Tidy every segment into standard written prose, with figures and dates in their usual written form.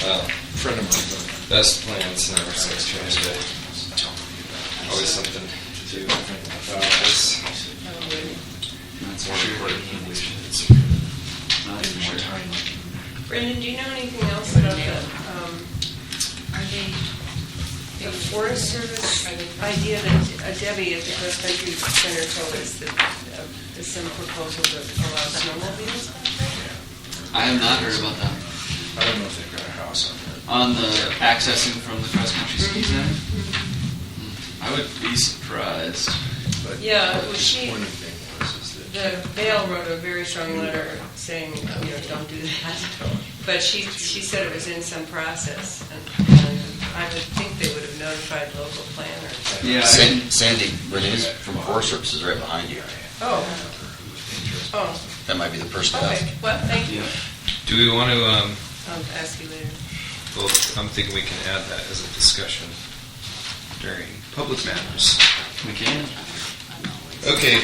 Friend of mine. Best plans never sex change. Always something to do about this. That's more English. Not even sure. Brendan, do you know anything else about the Forest Service idea that Debbie at the Cross Country Center told us that there's some proposal to allow snowmobiles? I have not heard about that. I don't know if they've got a house on there. On the accessing from the cross country ski center? I would be surprised. But Yeah, well, the disappointing thing was is that The Vale wrote a very strong letter saying, don't do that. But she said it was in some process, and I would think they would have notified local planners. Yeah, Sandy Renee from Forest Service is right behind you. Oh, That might be the person to okay. ask. Well, thank you. do we want to, I'll ask you later. well, I'm thinking we can add that as a discussion during public matters. we can. Okay,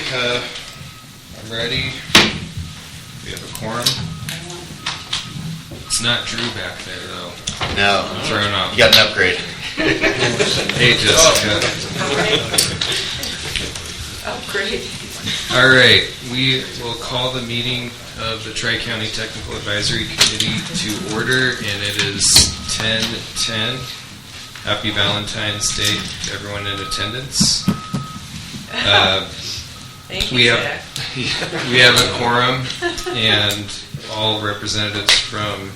I'm ready. We have a quorum. It's not Drew back there, though. No, I'm thrown off. you got an upgrade. Hey, Jessica. Oh, great. All right, we will call the meeting of the Tri-County Technical Advisory Committee to order, and it is 10:10. Happy Valentine's Day to everyone in attendance. Thank you, We Zach. have a quorum, and all representatives from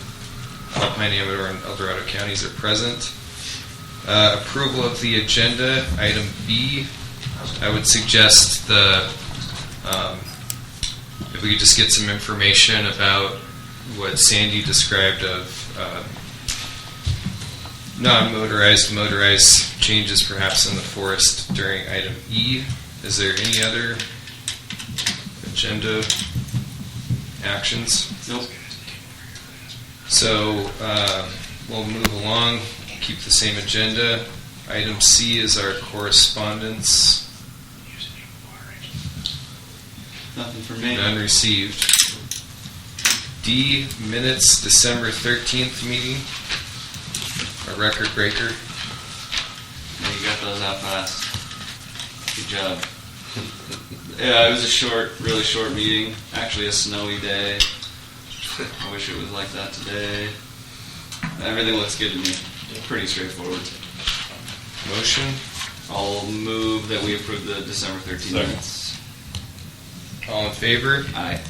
Alpine, Amador, and El Dorado counties are present. Approval of the agenda, item B. I would suggest if we could just get some information about what Sandy described of non-motorized, motorized changes perhaps in the forest during item E. Is there any other agenda actions? Nope. So we'll move along, keep the same agenda. Item C is our correspondence. Nothing for me. None received. D, minutes, December 13th meeting. A record breaker. Yeah, you got those out fast. Good job. Yeah, it was a really short meeting. Actually a snowy day. I wish it was like that today. Everything looks good to me. Pretty straightforward. Motion. I'll move that we approve the December 13th minutes. All in favor? Aye.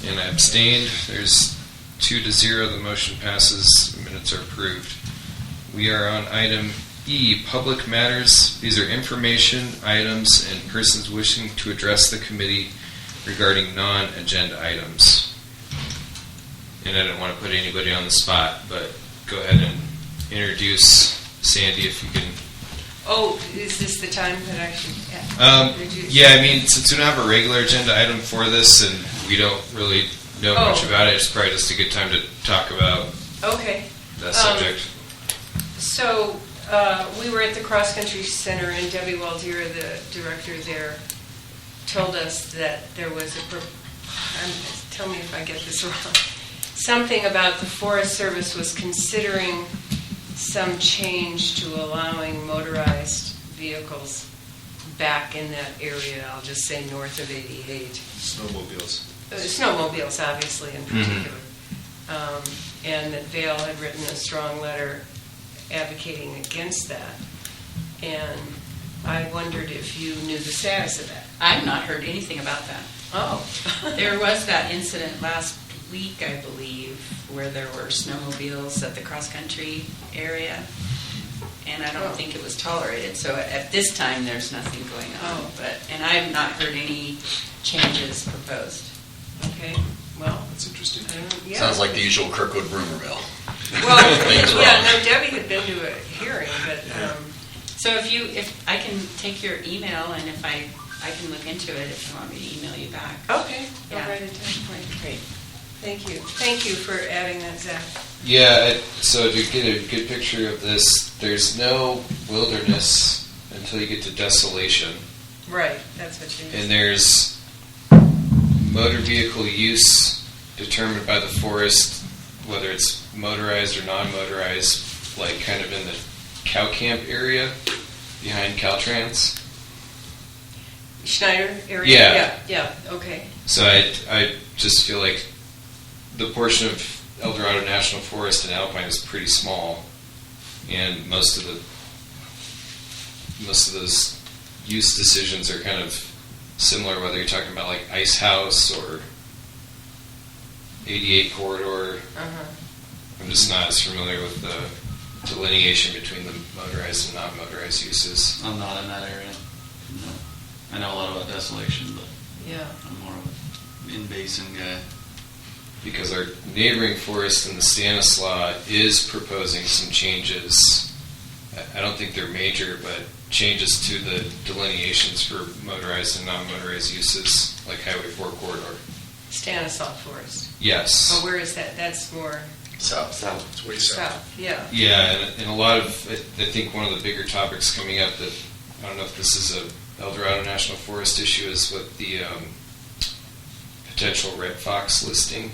And I abstained. There's 2-0. The motion passes. Minutes are approved. We are on item E, public matters. These are information items and persons wishing to address the committee regarding non-agenda items. And I don't want to put anybody on the spot, but go ahead and introduce Sandy if you can. Oh, is this the time that I should? Yeah, I mean, since we don't have a regular agenda item for this and we don't really know much about it, it's probably just a good time to talk about that subject. So we were at the Cross Country Center, and Debbie Waldier, the director there, told us that there was tell me if I get this wrong, something about the Forest Service was considering some change to allowing motorized vehicles back in that area. I'll just say north of 88. Snowmobiles. Snowmobiles, obviously, in particular. And that Vale had written a strong letter advocating against that. And I wondered if you knew the status of that. I've not heard anything about that. Oh. There was that incident last week, I believe, where there were snowmobiles at the cross-country area, and I don't think it was tolerated. So at this time, there's nothing going on. And I've not heard any changes proposed. Okay. Well, That's interesting. yeah. Sounds like the usual Kirkwood rumor mill. Well, yeah, no, Debbie had been to a hearing, but So if I can take your email, and if I can look into it if you want me to email you back. okay, Yeah. I'll write it down. Great. Thank you. Thank you for adding that, Zach. Yeah, so to get a good picture of this, there's no wilderness until you get to desolation. Right, that's what you And there's motor vehicle use determined by the forest whether it's motorized or non-motorized, like kind of in the cow camp area behind Caltrans. Schneider area? Yeah. Yeah, okay. So I just feel like the portion of El Dorado National Forest and Alpine is pretty small, and most of those use decisions are kind of similar, whether you're talking about like Ice House or 88 corridor. Uh-huh. I'm just not as familiar with the delineation between the motorized and non-motorized uses. I'm not in that area. No. I know a lot about Desolation, but Yeah. I'm more of an in-basin guy. Because our neighboring forest in the Stanislaus is proposing some changes. I don't think they're major, but changes to the delineations for motorized and non-motorized uses, like Highway 4 corridor. Stanislaus Forest. Yes. Oh, where is that? That's more South. It's way south. south, yeah. Yeah, and a lot of, I think one of the bigger topics coming up that, I don't know if this is a El Dorado National Forest issue, is with the potential red fox listing.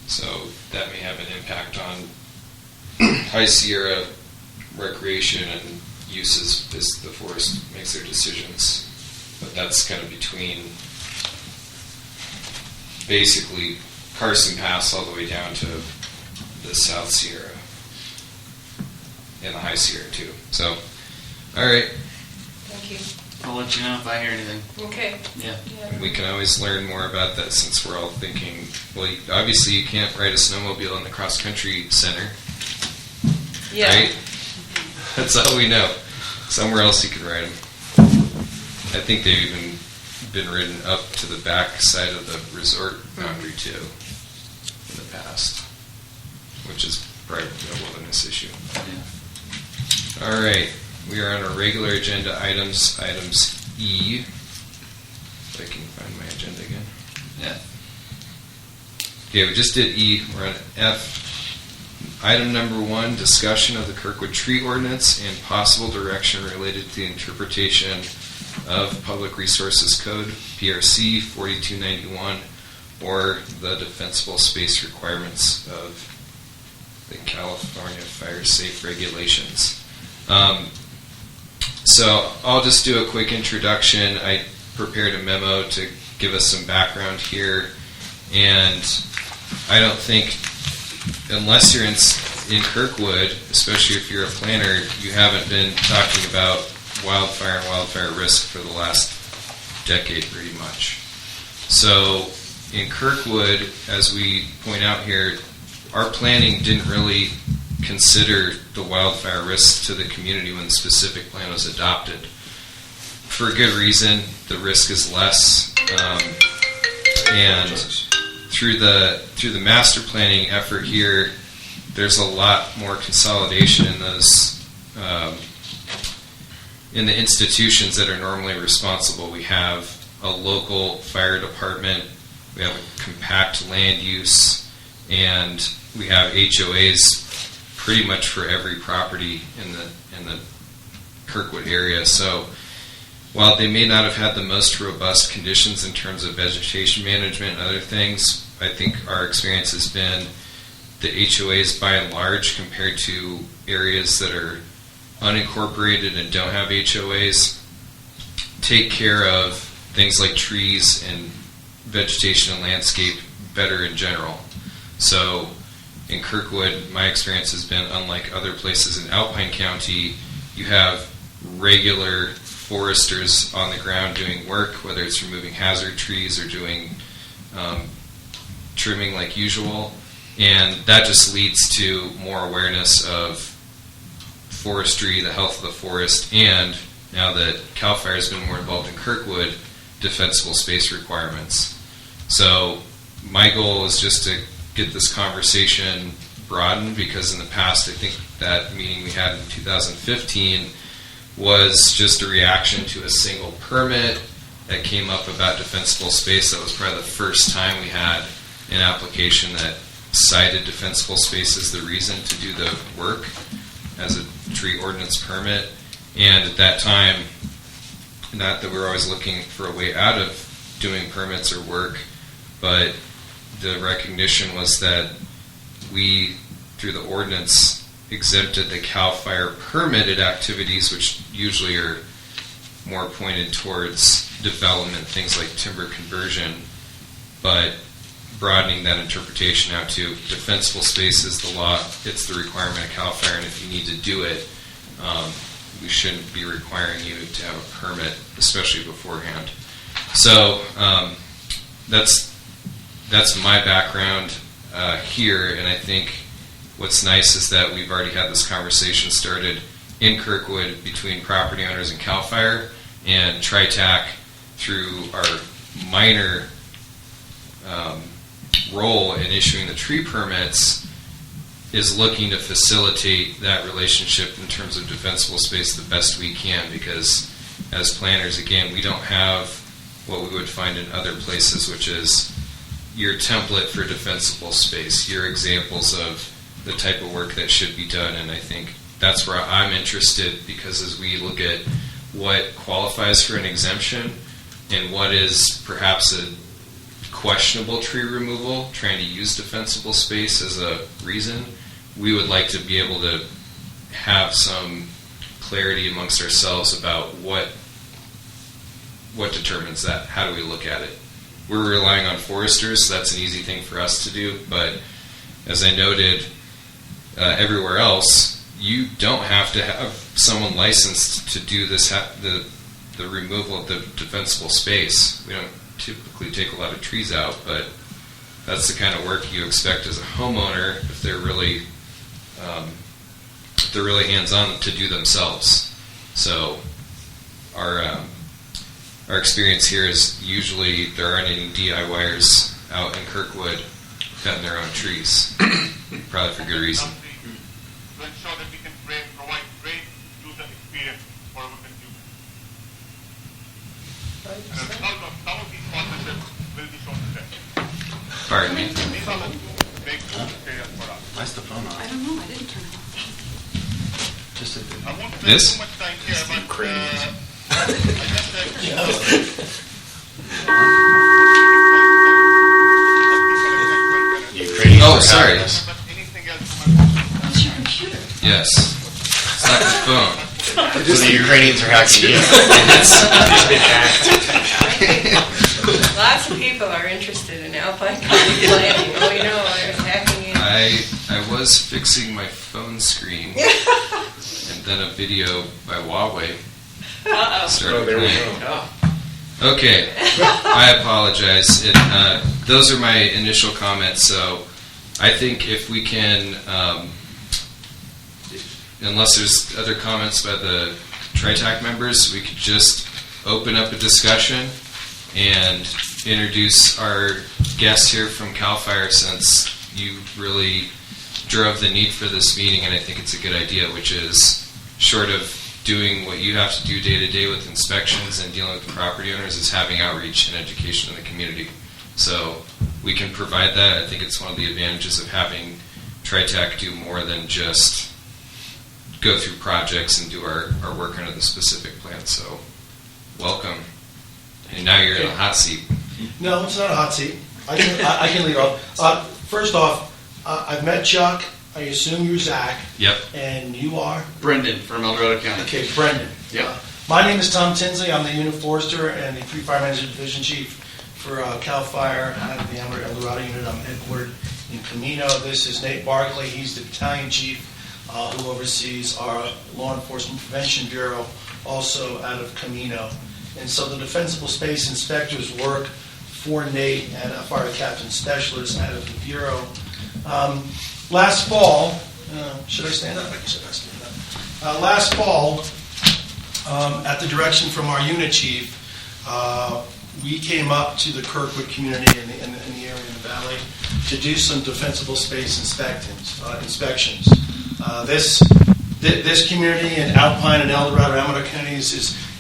So that may have an impact on High Sierra recreation and uses as the forest makes their decisions. But that's kind of between basically Carson Pass all the way down to the South Sierra and the High Sierra too. So, all right, Thank you. I'll let you know if I hear anything. Okay. Yeah. Yeah. we can always learn more about that since we're all thinking, well, obviously you can't ride a snowmobile in the cross-country center, Yeah. right? That's all we know. Somewhere else you can ride them. I think they've even been ridden up to the back side of the resort boundary too in the past, which is probably a wilderness issue. Yeah. All right, we are on our regular agenda items, items E. If I can find my agenda again. Yeah. Okay, we just did E. We're on F. Item number 1, discussion of the Kirkwood tree ordinance and possible direction related to the interpretation of Public Resources Code, PRC 4291, or the defensible space requirements of the California Fire Safe Regulations. So I'll just do a quick introduction. I prepared a memo to give us some background here, and I don't think, unless you're in Kirkwood, especially if you're a planner, you haven't been talking about wildfire and wildfire risk for the last decade pretty much. So in Kirkwood, as we point out here, our planning didn't really consider the wildfire risk to the community when the specific plan was adopted. For a good reason, the risk is less, and through the master planning effort here, there's a lot more consolidation in those in the institutions that are normally responsible. We have a local fire department, we have a compact land use, and we have HOAs pretty much for every property in the Kirkwood area. So while they may not have had the most robust conditions in terms of vegetation management and other things, I think our experience has been the HOAs by and large, compared to areas that are unincorporated and don't have HOAs, take care of things like trees and vegetation and landscape better in general. So in Kirkwood, my experience has been, unlike other places in Alpine County, you have regular foresters on the ground doing work, whether it's removing hazard trees or doing trimming like usual, and that just leads to more awareness of forestry, the health of the forest, and now that CAL FIRE has been more involved in Kirkwood, defensible space requirements. So my goal is just to get this conversation broadened, because in the past, I think that meeting we had in 2015 was just a reaction to a single permit that came up about defensible space. That was probably the first time we had an application that cited defensible space as the reason to do the work as a tree ordinance permit. And at that time, not that we were always looking for a way out of doing permits or work, but the recognition was that we, through the ordinance, exempted the CAL FIRE permitted activities, which usually are more pointed towards development, things like timber conversion, but broadening that interpretation out to defensible spaces, the law, it's the requirement of CAL FIRE, and if you need to do it, we shouldn't be requiring you to have a permit, especially beforehand. So that's my background here, and I think what's nice is that we've already had this conversation started in Kirkwood between property owners and CAL FIRE, and Tri Tac, through our minor role in issuing the tree permits, is looking to facilitate that relationship in terms of defensible space the best we can, because as planners, again, we don't have what we would find in other places, which is your template for defensible space, your examples of the type of work that should be done, and I think that's where I'm interested, because as we look at what qualifies for an exemption and what is perhaps a questionable tree removal, trying to use defensible space as a reason, we would like to be able to have some clarity amongst ourselves about what determines that. How do we look at it? We're relying on foresters, so that's an easy thing for us to do, but as I noted, everywhere else, you don't have to have someone licensed to do this, the removal of the defensible space. We don't typically take a lot of trees out, but that's the kind of work you expect as a homeowner if they're really hands-on to do themselves. So our experience here is usually there aren't any DIYers out in Kirkwood cutting their own trees, probably for good reason. To ensure that we can provide great user experience for our consumers. And as a result of some of these partnerships will be shown today. Pardon me. These are the big areas for us. Why's the phone I on? don't know, I didn't turn it off. Just a bit. I won't spend This? too much time here, but Cranes. I just said Ukrainians Oh, are sorry. having us. anything else from my What's your computer? Yes. It's not the phone. So the Ukrainians are hacking you. Lots of people are interested in Alpine County planning. Oh, you know, they're hacking in. I was fixing my phone screen, and then a video by Huawei started playing. Okay, I apologize. Those are my initial comments. So I think if we can, unless there's other comments by the Tri Tac members, we could just open up a discussion and introduce our guests here from CAL FIRE, since you really drove the need for this meeting, and I think it's a good idea, which is, short of doing what you have to do day to day with inspections and dealing with the property owners, is having outreach and education in the community. So we can provide that. I think it's one of the advantages of having Tri Tac do more than just go through projects and do our work under the specific plan. So welcome. And now you're in a hot seat. No, it's not a hot seat. I can lead off. First off, I've met Chuck. I assume you're Zach. Yep. And you are? Brendan from El Dorado County. Okay, Brendan. Yep. My name is Tom Tinsley. I'm the unit forester and the Pre-Fire Management Division Chief for CAL FIRE out of the Amarillo El Dorado unit. I'm headquartered in Camino. This is Nate Barkley. He's the battalion chief who oversees our Law Enforcement Prevention Bureau, also out of Camino. And so the defensible space inspectors work for Nate and a fire captain specialist out of the Bureau. Last fall, should I stand up? I guess I stand up. Last fall, at the direction from our unit chief, we came up to the Kirkwood community in the area in the valley to do some defensible space inspections. This community in Alpine and El Dorado, Amarillo counties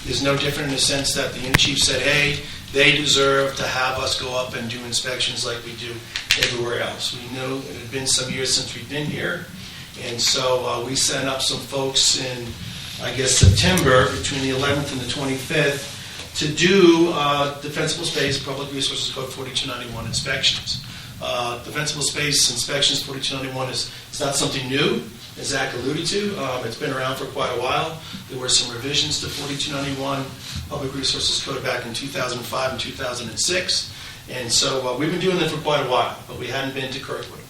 is no different in the sense that the unit chief said, hey, they deserve to have us go up and do inspections like we do everywhere else. We know it had been some years since we've been here, and so we sent up some folks in, I guess, September between the 11th and the 25th to do defensible space, Public Resources Code 4291 inspections. Defensible space inspections 4291 is not something new, as Zach alluded to. It's been around for quite a while. There were some revisions to 4291 Public Resources Code back in 2005 and 2006. And so we've been doing it for quite a while, but we hadn't been to Kirkwood.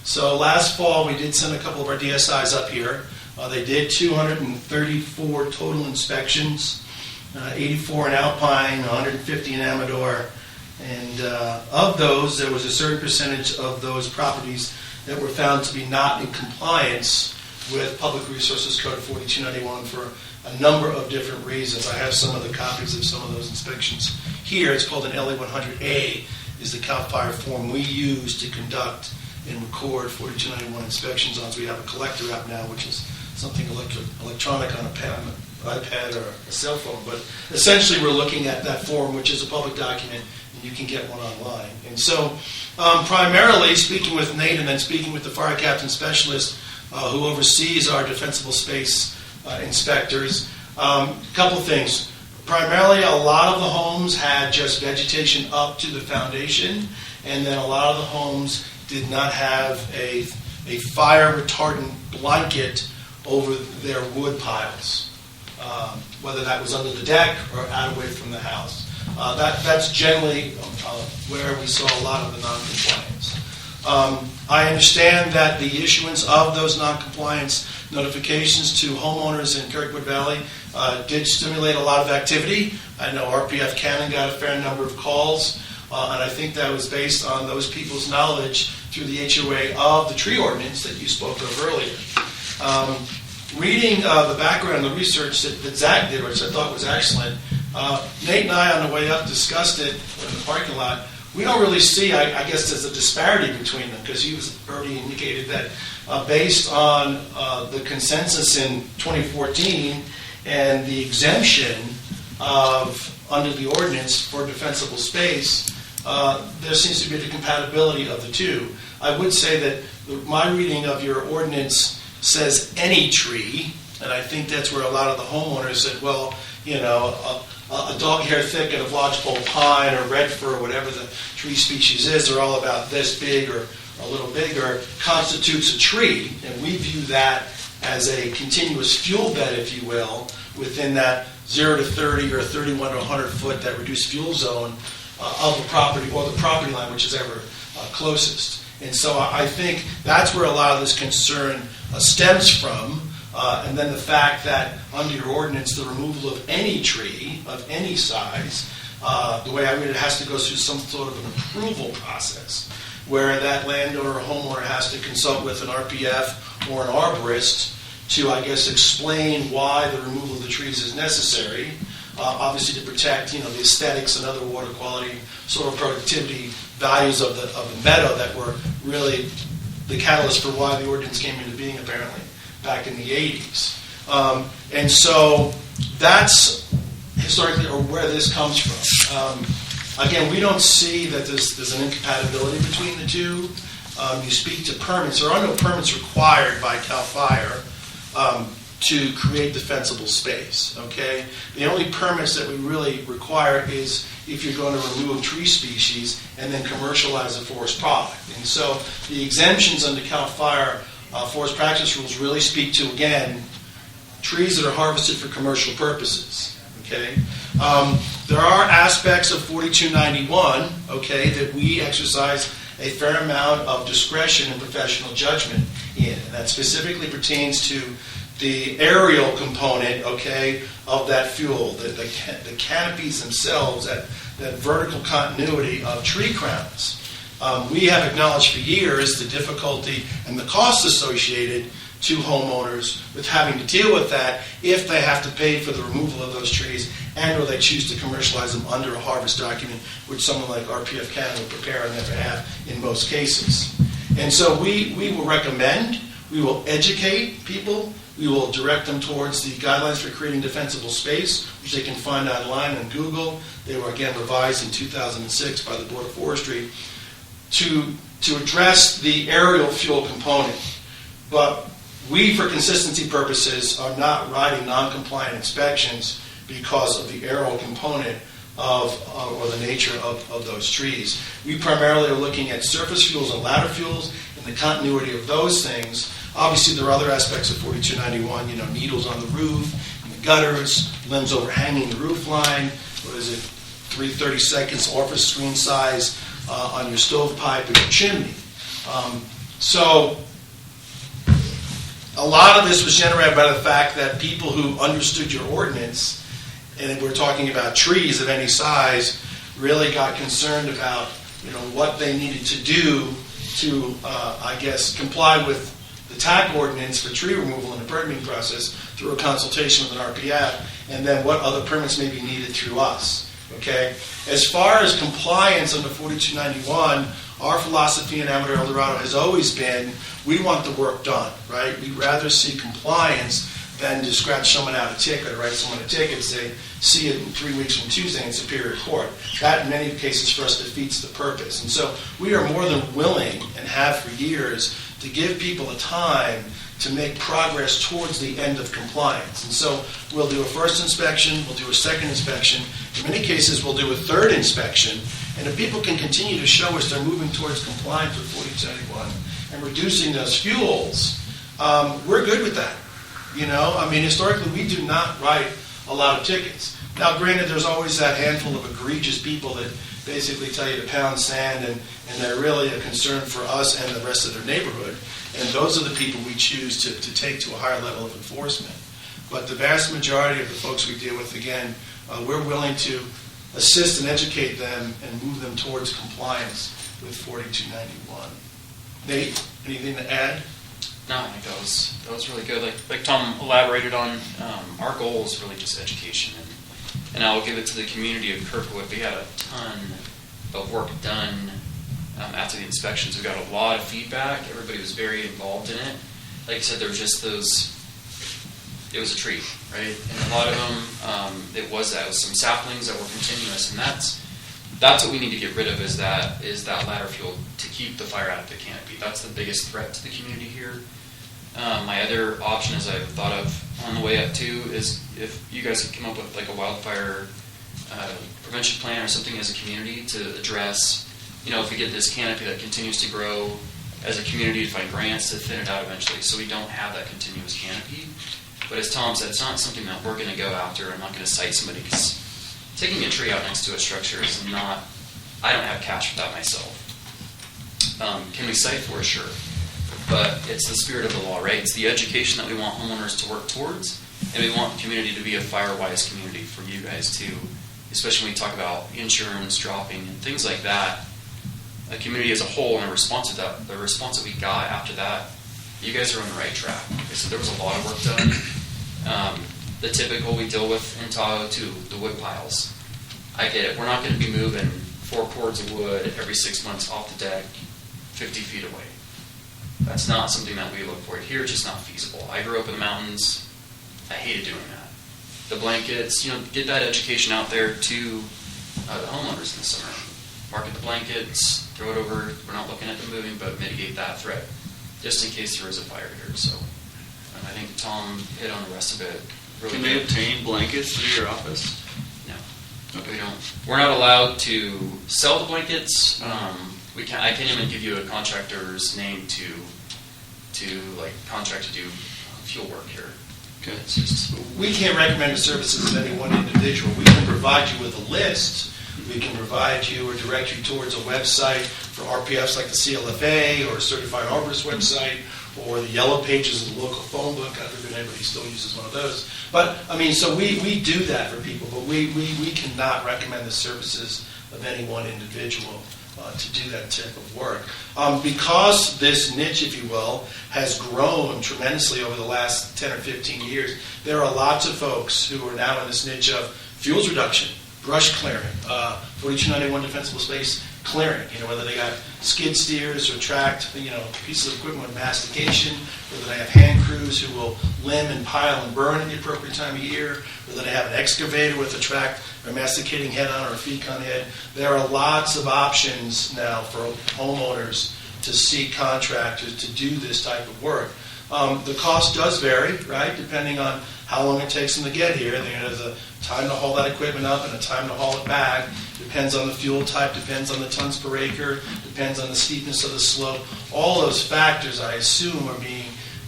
So last fall, we did send a couple of our DSIs up here. They did 234 total inspections, 84 in Alpine, 150 in Amador. And of those, there was a certain percentage of those properties that were found to be not in compliance with Public Resources Code 4291 for a number of different reasons. I have some of the copies of some of those inspections here. It's called an LA 100A, is the CAL FIRE form we use to conduct and record 4291 inspections on. So we have a collector app now, which is something electronic on an iPad or a cell phone. But essentially, we're looking at that form, which is a public document, and you can get one online. And so, primarily, speaking with Nate and then speaking with the fire captain specialist who oversees our defensible space inspectors, a couple of things. Primarily, a lot of the homes had just vegetation up to the foundation, and then a lot of the homes did not have a fire retardant blanket over their wood piles, whether that was under the deck or out away from the house. That's generally where we saw a lot of the noncompliance. I understand that the issuance of those noncompliance notifications to homeowners in Kirkwood Valley did stimulate a lot of activity. I know RPF Cannon got a fair number of calls, and I think that was based on those people's knowledge through the HOA of the tree ordinance that you spoke of earlier. Reading the background, the research that Zach did, which I thought was excellent, Nate and I on the way up discussed it in the parking lot. We don't really see, I guess, there's a disparity between them, because he was already indicated that based on the consensus in 2014 and the exemption of under the ordinance for defensible space, there seems to be the compatibility of the two. I would say that my reading of your ordinance says any tree, and I think that's where a lot of the homeowners said, well, you know, a dog hair thicket of lodgepole pine or red fir, whatever the tree species is, they're all about this big or a little bigger, constitutes a tree, and we view that as a continuous fuel bed, if you will, within that 0 to 30 or 31 to 100 foot, that reduced fuel zone of the property, or the property line, which is ever closest. And so I think that's where a lot of this concern stems from. And then the fact that under your ordinance, the removal of any tree of any size, the way I read it, has to go through some sort of an approval process, where that landowner or homeowner has to consult with an RPF or an arborist to, I guess, explain why the removal of the trees is necessary. Obviously, to protect, the aesthetics and other water quality, soil productivity values of the meadow that were really the catalyst for why the ordinance came into being, apparently, back in the 80s. And so that's historically or where this comes from. Again, we don't see that there's an incompatibility between the two. You speak to permits. There are no permits required by CAL FIRE to create defensible space, okay? The only permits that we really require is if you're going to remove tree species and then commercialize a forest product. And so the exemptions under CAL FIRE forest practice rules really speak to, again, trees that are harvested for commercial purposes, okay? There are aspects of 4291, okay, that we exercise a fair amount of discretion and professional judgment in. And that specifically pertains to the aerial component, okay, of that fuel, the canopies themselves, that vertical continuity of tree crowns. We have acknowledged for years the difficulty and the costs associated to homeowners with having to deal with that if they have to pay for the removal of those trees and or they choose to commercialize them under a harvest document, which someone like RPF Canada will prepare on their behalf in most cases. And so we will recommend, we will educate people, we will direct them towards the guidelines for creating defensible space, which they can find online on Google. They were again revised in 2006 by the Board of Forestry to address the aerial fuel component. But we, for consistency purposes, are not writing non-compliant inspections because of the aerial component or the nature of those trees. We primarily are looking at surface fuels and ladder fuels and the continuity of those things. Obviously, there are other aspects of 4291, needles on the roof, in the gutters, limbs overhanging the roof line, 3/32 orifice screen size on your stovepipe and your chimney. So a lot of this was generated by the fact that people who understood your ordinance, and we're talking about trees of any size, really got concerned about what they needed to do to, comply with the TAC ordinance for tree removal in the permitting process through a consultation with an RPF, and then what other permits may be needed through us. Okay? As far as compliance under 4291, our philosophy in Amador El Dorado has always been, we want the work done, right? We'd rather see compliance than to scratch someone out a ticket or write someone a ticket and say, see it in 3 weeks from Tuesday in Superior Court. That, in many cases, for us defeats the purpose. And so we are more than willing, and have for years, to give people the time to make progress towards the end of compliance. And so we'll do a first inspection, we'll do a second inspection, in many cases we'll do a third inspection, and if people can continue to show us they're moving towards compliance with 4291 and reducing those fuels, we're good with that. Historically we do not write a lot of tickets. Now granted, there's always that handful of egregious people that basically tell you to pound sand, and they're really a concern for us and the rest of their neighborhood. And those are the people we choose to take to a higher level of enforcement. But the vast majority of the folks we deal with, again, we're willing to assist and educate them and move them towards compliance with 4291. Nate, anything to add? No, I think that was really good. Like Tom elaborated on, our goal is really just education, and I'll give it to the community of Kirkwood. We had a ton of work done after the inspections. We got a lot of feedback. Everybody was very involved in it. Like I said, there was just it was a tree, right? And a lot of them, it was some saplings that were continuous, and that's what we need to get rid of, is that ladder fuel to keep the fire out of the canopy. That's the biggest threat to the community here. My other option, as I've thought of on the way up too, is if you guys could come up with like a wildfire prevention plan or something as a community to address, if we get this canopy that continues to grow, as a community to find grants to thin it out eventually, so we don't have that continuous canopy. But as Tom said, it's not something that we're going to go after. I'm not going to cite somebody, because taking a tree out next to a structure is not, I don't have cash for that myself. Can we cite for it? Sure. But it's the spirit of the law, right? It's the education that we want homeowners to work towards, and we want the community to be a fire-wise community for you guys too, especially when we talk about insurance dropping and things like that. A community as a whole, and the response that we got after that, you guys are on the right track. Like I said, there was a lot of work done. The typical we deal with in Tahoe too, the wood piles. I get it. We're not going to be moving 4 cords of wood every 6 months off the deck 50 feet away. That's not something that we look for here. It's just not feasible. I grew up in the mountains. I hated doing that. The blankets, get that education out there to the homeowners in the summer. Market the blankets, throw it over. We're not looking at them moving, but mitigate that threat just in case there is a fire here. So I think Tom hit on the rest of it. Really Can they obtain blankets through your office? No, we don't. We're not allowed to sell the blankets. I can't even give you a contractor's name to contract to do fuel work here. Okay. It's just, We can't recommend the services of any one individual. We can provide you with a list. We can provide you or direct you towards a website for RPFs like the CLFA or a Certified Arborist website or the Yellow Pages of the local phone book. I don't know if anybody still uses one of those. But, so we do that for people, but we cannot recommend the services of any one individual to do that type of work. Because this niche, if you will, has grown tremendously over the last 10 or 15 years, there are lots of folks who are now in this niche of fuels reduction, brush clearing, 4291 defensible space clearing, whether they got skid steers or tracked, pieces of equipment with mastication, whether they have hand crews who will limb and pile and burn at the appropriate time of year, whether they have an excavator with a tracked or masticating head on or a feed con head. There are lots of options now for homeowners to seek contractors to do this type of work. The cost does vary, right, depending on how long it takes them to get here. There's a time to haul that equipment up and a time to haul it back. Depends on the fuel type, depends on the tons per acre, depends on the steepness of the slope. All those factors, I assume, are being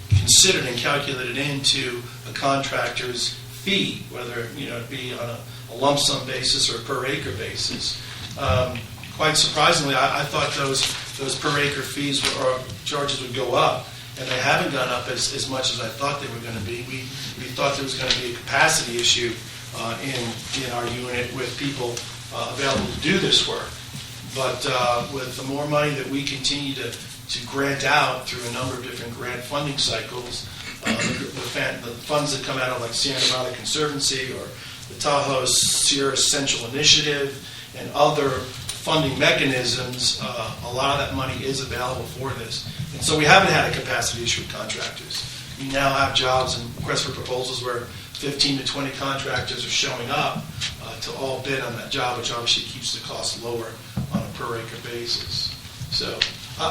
considered and calculated into a contractor's fee, whether it be on a lump sum basis or a per acre basis. Quite surprisingly, I thought those per acre fees or charges would go up, and they haven't gone up as much as I thought they were going to be. We thought there was going to be a capacity issue in our unit with people available to do this work. But with the more money that we continue to grant out through a number of different grant funding cycles, the funds that come out of like Sierra Nevada Conservancy or the Tahoe Sierra Central Initiative and other funding mechanisms, a lot of that money is available for this. And so we haven't had a capacity issue with contractors. We now have jobs and requests for proposals where 15 to 20 contractors are showing up to all bid on that job, which obviously keeps the cost lower on a per acre basis. So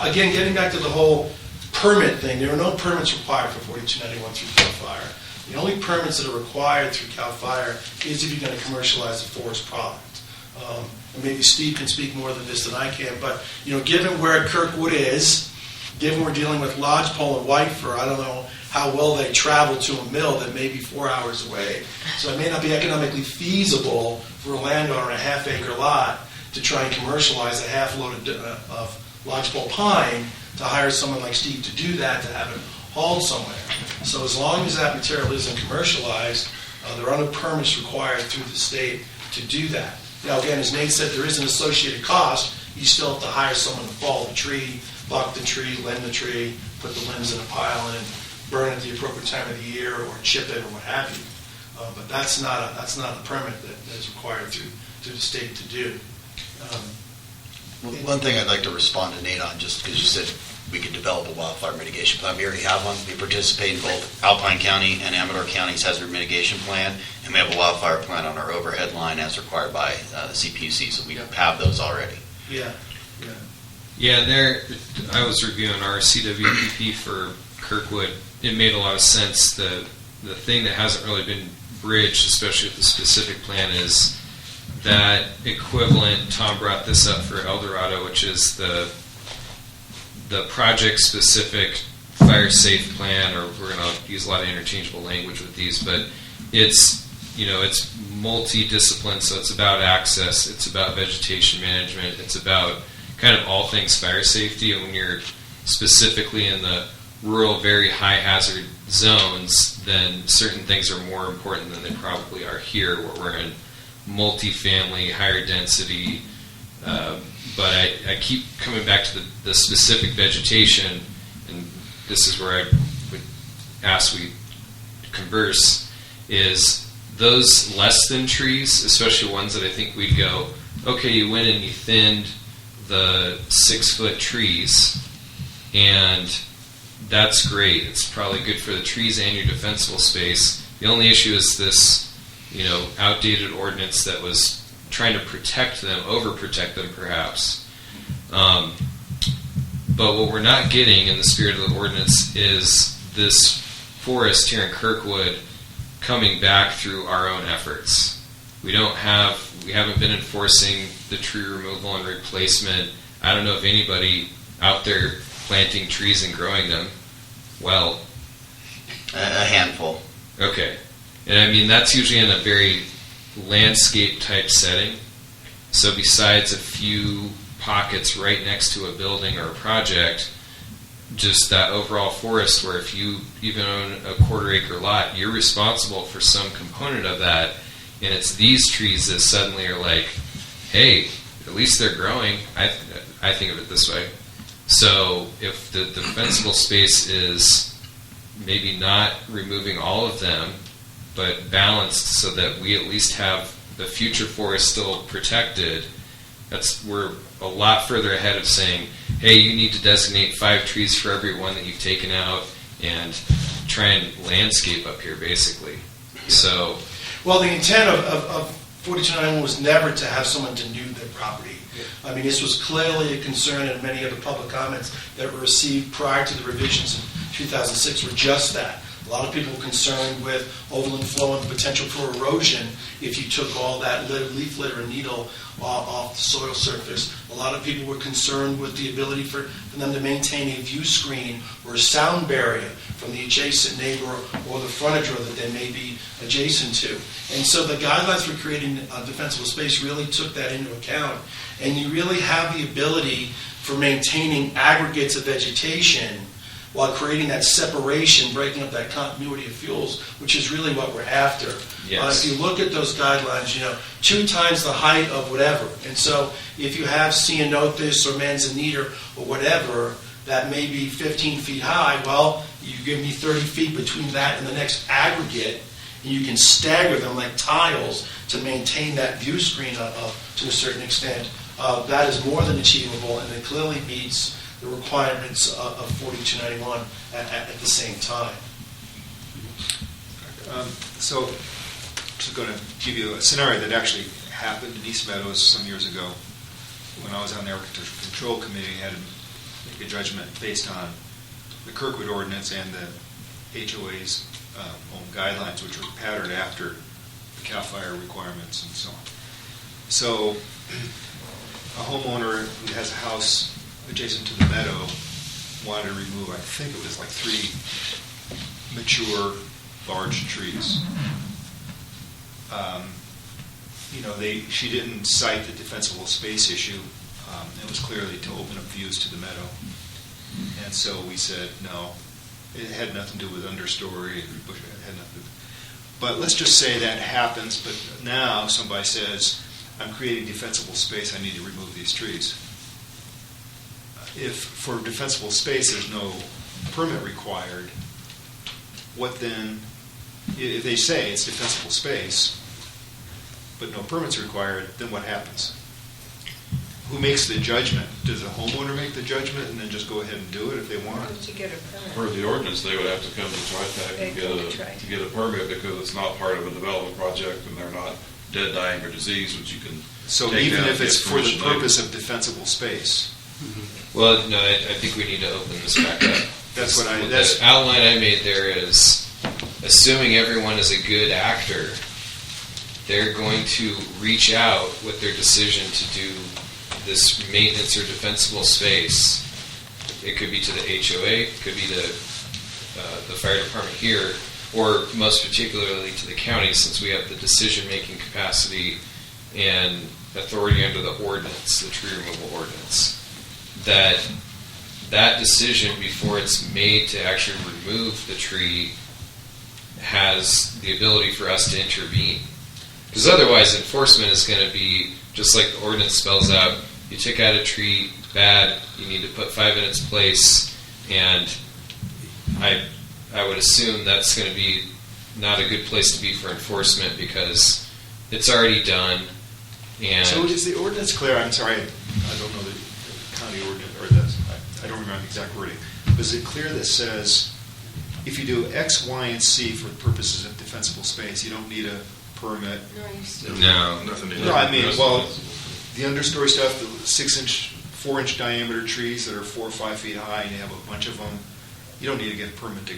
again, getting back to the whole permit thing, there are no permits required for 4291 through CAL FIRE. The only permits that are required through CAL FIRE is if you're going to commercialize a forest product. And maybe Steve can speak more than this than I can, but given where Kirkwood is, given we're dealing with lodgepole and whitefer, I don't know how well they travel to a mill that may be 4 hours away. So it may not be economically feasible for a landowner a half-acre lot to try and commercialize a half load of lodgepole pine to hire someone like Steve to do that, to have it hauled somewhere. So as long as that material isn't commercialized, there are no permits required through the state to do that. Now again, as Nate said, there is an associated cost. You still have to hire someone to fall the tree, block the tree, limb the tree, put the limbs in a pile and burn it at the appropriate time of the year or chip it or what have you. But that's not a permit that is required through the state to do. One thing I'd like to respond to Nate on, just because you said we could develop a wildfire mitigation plan. We already have one. We participate in both Alpine County and Amador County's hazard mitigation plan, and we have a wildfire plan on our overhead line as required by the CPUC, so we have those already. Yeah, I was reviewing our CWPP for Kirkwood. It made a lot of sense. The thing that hasn't really been bridged, especially with the specific plan, is that equivalent. Tom brought this up for El Dorado, which is the project-specific fire-safe plan, or we're going to use a lot of interchangeable language with these, but it's multi-discipline, so it's about access, it's about vegetation management, it's about kind of all things fire safety. And when you're specifically in the rural, very high hazard zones, then certain things are more important than they probably are here, where we're in multifamily, higher density. But I keep coming back to the specific vegetation, and this is where I would ask we converse, is those less than trees, especially ones that I think we'd go, okay, you went and you thinned the 6-foot trees, and that's great. It's probably good for the trees and your defensible space. The only issue is this, outdated ordinance that was trying to protect them, overprotect them perhaps. But what we're not getting in the spirit of the ordinance is this forest here in Kirkwood coming back through our own efforts. We haven't been enforcing the tree removal and replacement. I don't know if anybody out there planting trees and growing them. Well, A handful. Okay. And I mean, that's usually in a very landscape type setting. So besides a few pockets right next to a building or a project, just that overall forest where if you even own a 1/4 acre lot, you're responsible for some component of that. And it's these trees that suddenly are like, hey, at least they're growing. I think of it this way. So if the defensible space is maybe not removing all of them, but balanced so that we at least have the future forest still protected, we're a lot further ahead of saying, hey, you need to designate 5 trees for every one that you've taken out and try and landscape up here, basically. So, well, the intent of 4291 was never to have someone denude their property. I mean, this was clearly a concern, and many of the public comments that were received prior to the revisions in 2006 were just that. A lot of people were concerned with overland flow and the potential for erosion if you took all that leaf litter and needle off the soil surface. A lot of people were concerned with the ability for them to maintain a view screen or a sound barrier from the adjacent neighbor or the frontage road that they may be adjacent to. And so the guidelines for creating a defensible space really took that into account. And you really have the ability for maintaining aggregates of vegetation while creating that separation, breaking up that continuity of fuels, which is really what we're after. Yes. If you look at those guidelines, 2 times the height of whatever. And so if you have ceanothus or manzanita or whatever, that may be 15 feet high, well, you give me 30 feet between that and the next aggregate, and you can stagger them like tiles to maintain that view screen up to a certain extent. That is more than achievable, and it clearly meets the requirements of 4291 at the same time. So I'm going to give you a scenario that actually happened in East Meadows some years ago when I was on the Architectural Control Committee. I had to make a judgment based on the Kirkwood ordinance and the HOA's own guidelines, which were patterned after the CAL FIRE requirements and so on. So a homeowner who has a house adjacent to the meadow wanted to remove, I think it was like 3 mature large trees. She didn't cite the defensible space issue. It was clearly to open up views to the meadow. And so we said, no, it had nothing to do with understory. It had nothing to do. But let's just say that happens, but now somebody says, I'm creating defensible space, I need to remove these trees. If for defensible space there's no permit required, what then, if they say it's defensible space, but no permits required, then what happens? Who makes the judgment? Does the homeowner make the judgment and then just go ahead and do it if they want? How did you get a permit? Per the ordinance, they would have to come to Tri Tac They'd come to Tri to get a permit because it's not part of a development project and they're not dead, dying, or diseased, which you can So take even down if it's get for the permission later. purpose of defensible space, Well, no, I think we need to open this back up. That's what I- The that's- outline I made there is, assuming everyone is a good actor, they're going to reach out with their decision to do this maintenance or defensible space. It could be to the HOA, it could be to the fire department here, or most particularly to the county, since we have the decision-making capacity and authority under the ordinance, the tree removal ordinance, that decision before it's made to actually remove the tree has the ability for us to intervene. Because otherwise enforcement is going to be, just like the ordinance spells out, you took out a tree, bad, you need to put 5 in its place, and I would assume that's going to be not a good place to be for enforcement because it's already done. And so is the ordinance clear? I'm sorry, I don't know the county ordinance, or I don't remember the exact wording. But is it clear that says if you do X, Y, and C for purposes of defensible space, you don't need a permit? No, you still. No. Nothing to No, I mean, well, the understory stuff, the 6-inch, 4-inch diameter trees that are 4 or 5 feet high, and you have a bunch of them, you don't need to get a permit to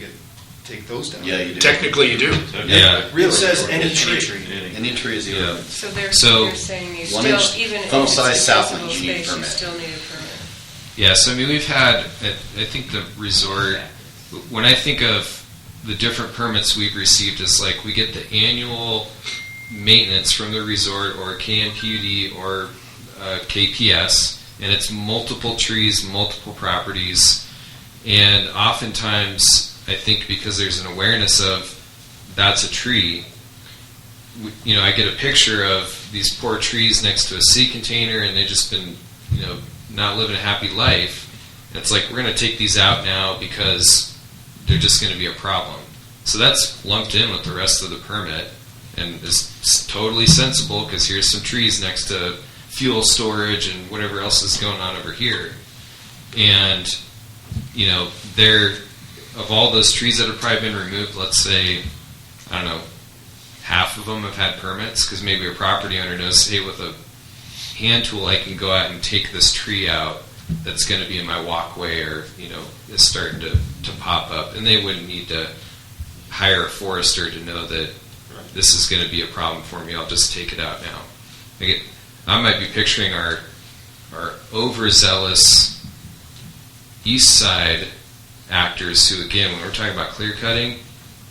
take those down. Yeah, you do. Technically, you do. Yeah. It says any tree. Any tree is the Yeah. ordinance. So they're So- saying you 1 still, inch even if foam it's size defensible sapling, you need a space, you permit. still need a permit. Yeah, so I mean, we've had, I think the resort, when I think of the different permits we've received, it's like we get the annual maintenance from the resort or KNPUD or KPS, and it's multiple trees, multiple properties, and oftentimes, I think because there's an awareness of that's a tree, I get a picture of these poor trees next to a sea container, and they've just been, not living a happy life. And it's like, we're going to take these out now because they're just going to be a problem. So that's lumped in with the rest of the permit, and is totally sensible because here's some trees next to fuel storage and whatever else is going on over here. And, of all those trees that have probably been removed, let's say, half of them have had permits because maybe a property owner knows, hey, with a hand tool, I can go out and take this tree out that's going to be in my walkway, or is starting to pop up, and they wouldn't need to hire a forester to know that this is going to be a problem for me. I'll just take it out now. I might be picturing our overzealous east side actors who, again, when we're talking about clear cutting,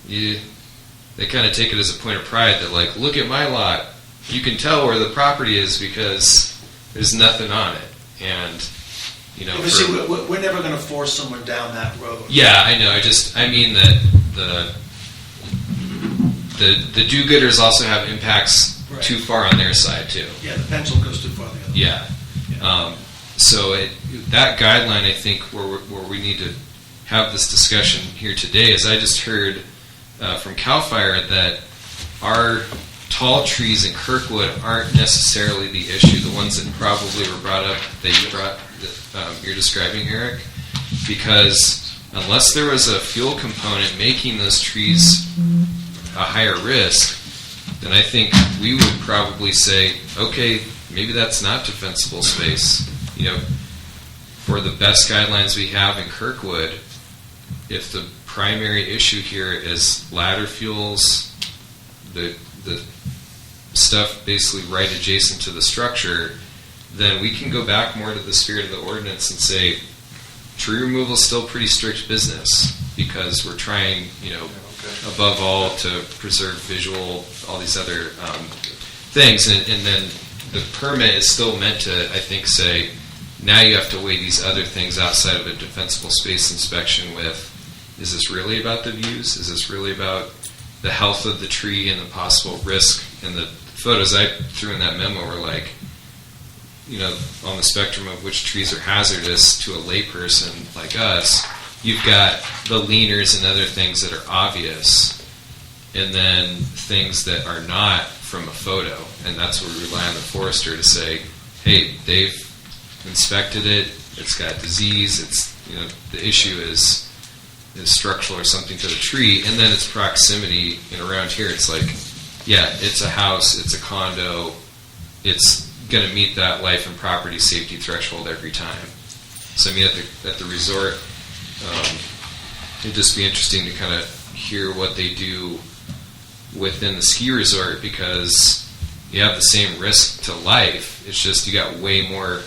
they kind of take it as a point of pride that, like, look at my lot. You can tell where the property is because there's nothing on it. And, But see, we're never going to force someone down that road. Yeah, I know. I mean that the do-gooders also have impacts too far on their side, too. Yeah, the pencil goes too far the other way. Yeah. So that guideline, I think, where we need to have this discussion here today is I just heard from CAL FIRE that our tall trees in Kirkwood aren't necessarily the issue, the ones that probably were brought up that you're describing, Eric, because unless there was a fuel component making those trees a higher risk, then I think we would probably say, okay, maybe that's not defensible space. For the best guidelines we have in Kirkwood, if the primary issue here is ladder fuels, the stuff basically right adjacent to the structure, then we can go back more to the spirit of the ordinance and say tree removal is still pretty strict business because we're trying, above all to preserve visual, all these other things. And then the permit is still meant to, I think, say, now you have to weigh these other things outside of a defensible space inspection with, is this really about the views? Is this really about the health of the tree and the possible risk? And the photos I threw in that memo were like, on the spectrum of which trees are hazardous to a layperson like us, you've got the leaners and other things that are obvious, and then things that are not from a photo. And that's where we rely on the forester to say, hey, they've inspected it, it's got disease, it's, the issue is structural or something to the tree, and then its proximity. And around here, it's like, yeah, it's a house, it's a condo, it's going to meet that life and property safety threshold every time. So I mean, at the resort, it'd just be interesting to kind of hear what they do within the ski resort, because you have the same risk to life. It's just you got way more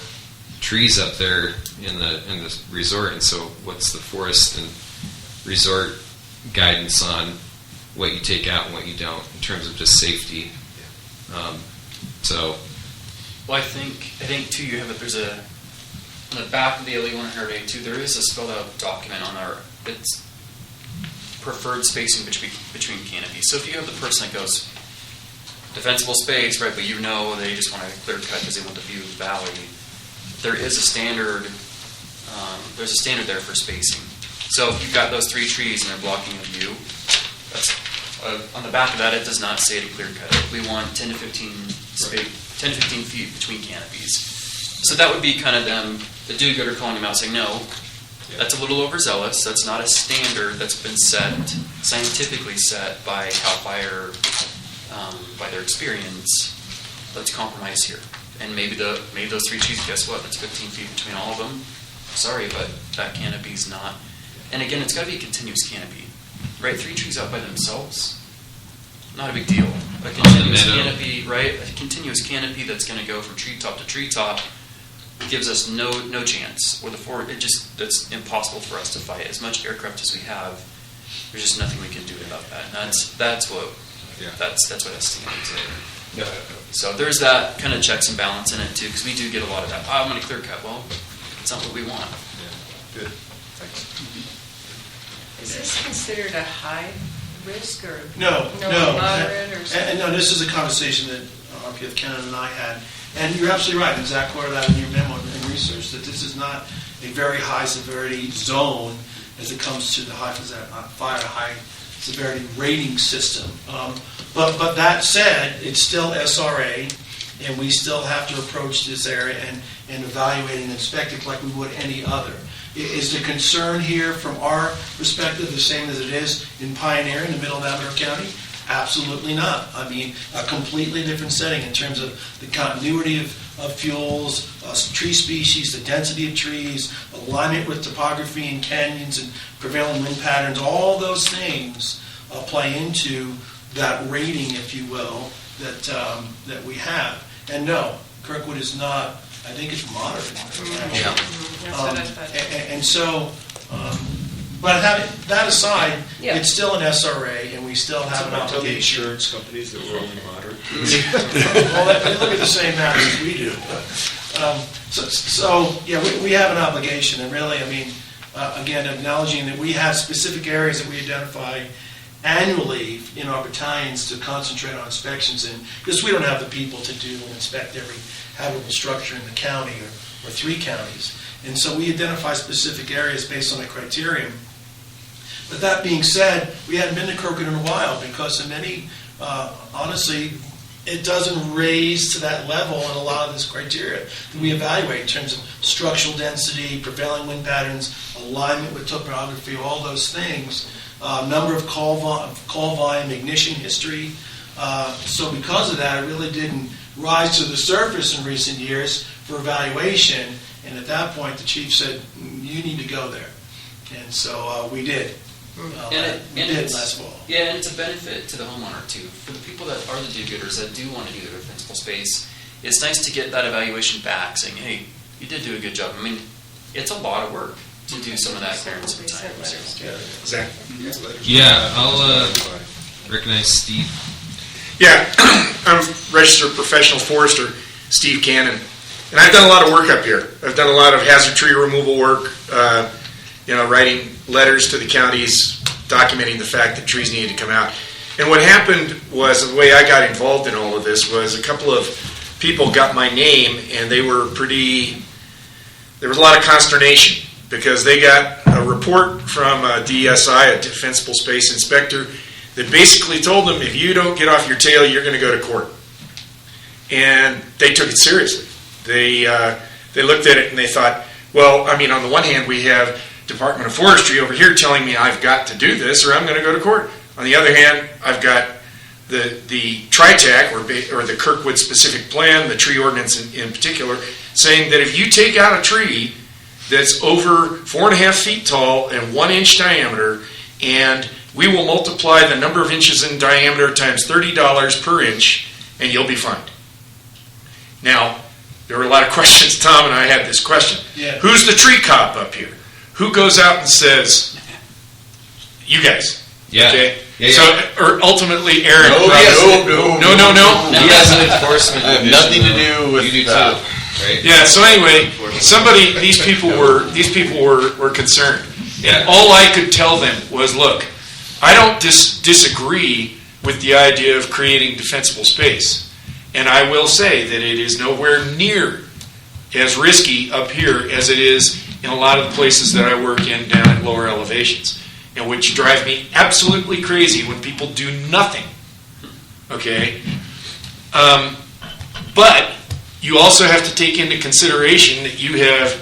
trees up there in the resort, and so what's the forest and resort guidance on what you take out and what you don't in terms of just safety? Well, I think too, you have there's on the back of the LE 108 too, there is a spelled out document on it's preferred spacing between canopies. So if you have the person that goes defensible space, right, but they just want to clear cut because they want the view of the valley, there is a standard. There's a standard there for spacing. So if you've got those 3 trees and they're blocking a view, that's on the back of that. It does not say to clear cut it. We want 10 to 15 feet between canopies. So that would be kind of them, the do-gooder calling them out, saying, no, that's a little overzealous. That's not a standard that's been set, scientifically set by CAL FIRE, by their experience. Let's compromise here. And maybe those 3 trees, guess what? That's 15 feet between all of them. Sorry, but that canopy's not. And again, it's got to be a continuous canopy, right? 3 trees out by themselves, not a big deal. A continuous canopy, right? A continuous canopy that's going to go from treetop to treetop gives us no chance. Or it's impossible for us to fight. As much aircraft as we have, there's just nothing we can do about that. And that's what STM is. So there's that kind of checks and balance in it too, because we do get a lot of that. I'm going to clear cut. Well, it's not what we want. Yeah. Good. Thanks. Is this considered a high risk or No. moderate or something? And no, this is a conversation that RPF Canada and I had. And you're absolutely right, and Zach quoted that in your memo and research, that this is not a very high severity zone as it comes to the high severity rating system. But that said, it's still SRA, and we still have to approach this area and evaluate and inspect it like we would any other. Is the concern here from our perspective the same as it is in Pioneer in the middle of Amador County? Absolutely not. I mean, a completely different setting in terms of the continuity of of fuels, tree species, the density of trees, alignment with topography and canyons and prevailing wind patterns, all those things play into that rating, if you will, that we have. And no, Kirkwood is not, I think it's moderate. Yeah. That's what I thought. And so, but that aside, Yeah. it's still an SRA, and we still have an Tell the obligation. insurance companies that we're only moderate. Well, they look at the same matters as we do. So yeah, we have an obligation, and really, I mean, again, acknowledging that we have specific areas that we identify annually in our battalions to concentrate on inspections in, because we don't have the people to do and inspect every habitable structure in the county or 3 counties. And so we identify specific areas based on a criterion. But that being said, we hadn't been to Kirkwood in a while because in many, honestly, it doesn't raise to that level in a lot of this criteria that we evaluate in terms of structural density, prevailing wind patterns, alignment with topography, all those things, number of call volume, ignition history. So because of that, it really didn't rise to the surface in recent years for evaluation. And at that point, the chief said, you need to go there. And so we did. We did last fall. Yeah, and it's a benefit to the homeowner too. For the people that are the do-gooders that do want to do their defensible space, it's nice to get that evaluation back saying, hey, you did do a good job. I mean, it's a lot of work to do some of that clearance We sent sometimes. letters. Exactly. Yeah, I'll recognize Steve. Yeah, I'm registered professional forester, Steve Cannon, and I've done a lot of work up here. I've done a lot of hazard tree removal work, writing letters to the counties documenting the fact that trees needed to come out. And what happened was, the way I got involved in all of this was a couple of people got my name, and they were there was a lot of consternation because they got a report from a DSI, a Defensible Space Inspector, that basically told them, if you don't get off your tail, you're going to go to court. And they took it seriously. They looked at it and they thought, well, I mean, on the one hand, we have Department of Forestry over here telling me I've got to do this or I'm going to go to court. On the other hand, I've got the Tri Tac or the Kirkwood specific plan, the tree ordinance in particular, saying that if you take out a tree that's over 4.5 feet tall and 1 inch diameter, and we will multiply the number of inches in diameter times $30 per inch, and you'll be fined. Now, there were a lot of questions. Tom and I had this question. Yeah. Who's the tree cop up here? Who goes out and says, you guys? Yeah. Okay? Yeah, So, or ultimately, Aaron. No. He has an enforcement I have division, nothing to though. do with You do too, that. right? Yeah. So anyway, these people were concerned. Yeah. And all I could tell them was, look, I don't disagree with the idea of creating defensible space, and I will say that it is nowhere near as risky up here as it is in a lot of the places that I work in down at lower elevations, and which drive me absolutely crazy when people do nothing. Okay? But you also have to take into consideration that you have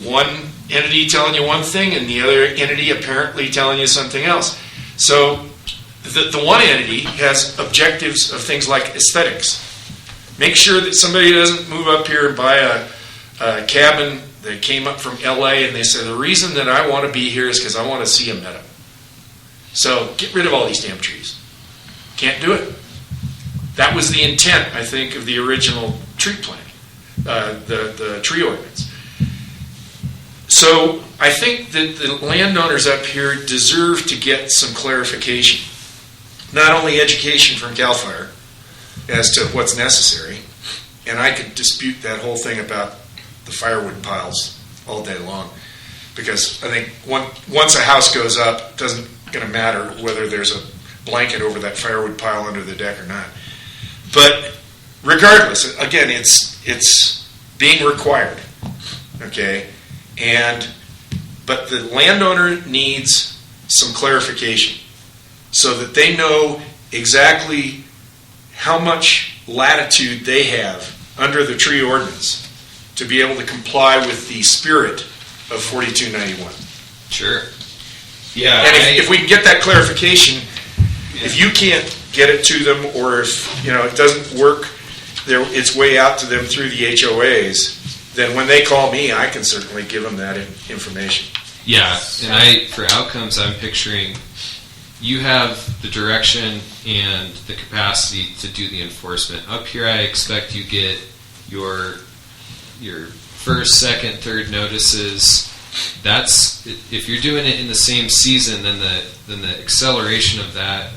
one entity telling you one thing and the other entity apparently telling you something else. So the one entity has objectives of things like aesthetics. Make sure that somebody doesn't move up here and buy a cabin that came up from LA and they say, the reason that I want to be here is because I want to see a meadow. So get rid of all these damn trees. Can't do it. That was the intent, I think, of the original tree plan, the tree ordinance. So I think that the landowners up here deserve to get some clarification. Not only education from CAL FIRE as to what's necessary, and I could dispute that whole thing about the firewood piles all day long, because I think once a house goes up, it doesn't going to matter whether there's a blanket over that firewood pile under the deck or not. But regardless, again, it's being required, okay? But the landowner needs some clarification so that they know exactly how much latitude they have under the tree ordinance to be able to comply with the spirit of 4291. Sure. Yeah. And if we can get that clarification, if you can't get it to them, or if it doesn't work, it's way out to them through the HOAs, then when they call me, I can certainly give them that information. Yeah, and for outcomes, I'm picturing you have the direction and the capacity to do the enforcement. Up here, I expect you get your first, second, third notices. That's if you're doing it in the same season, then the acceleration of that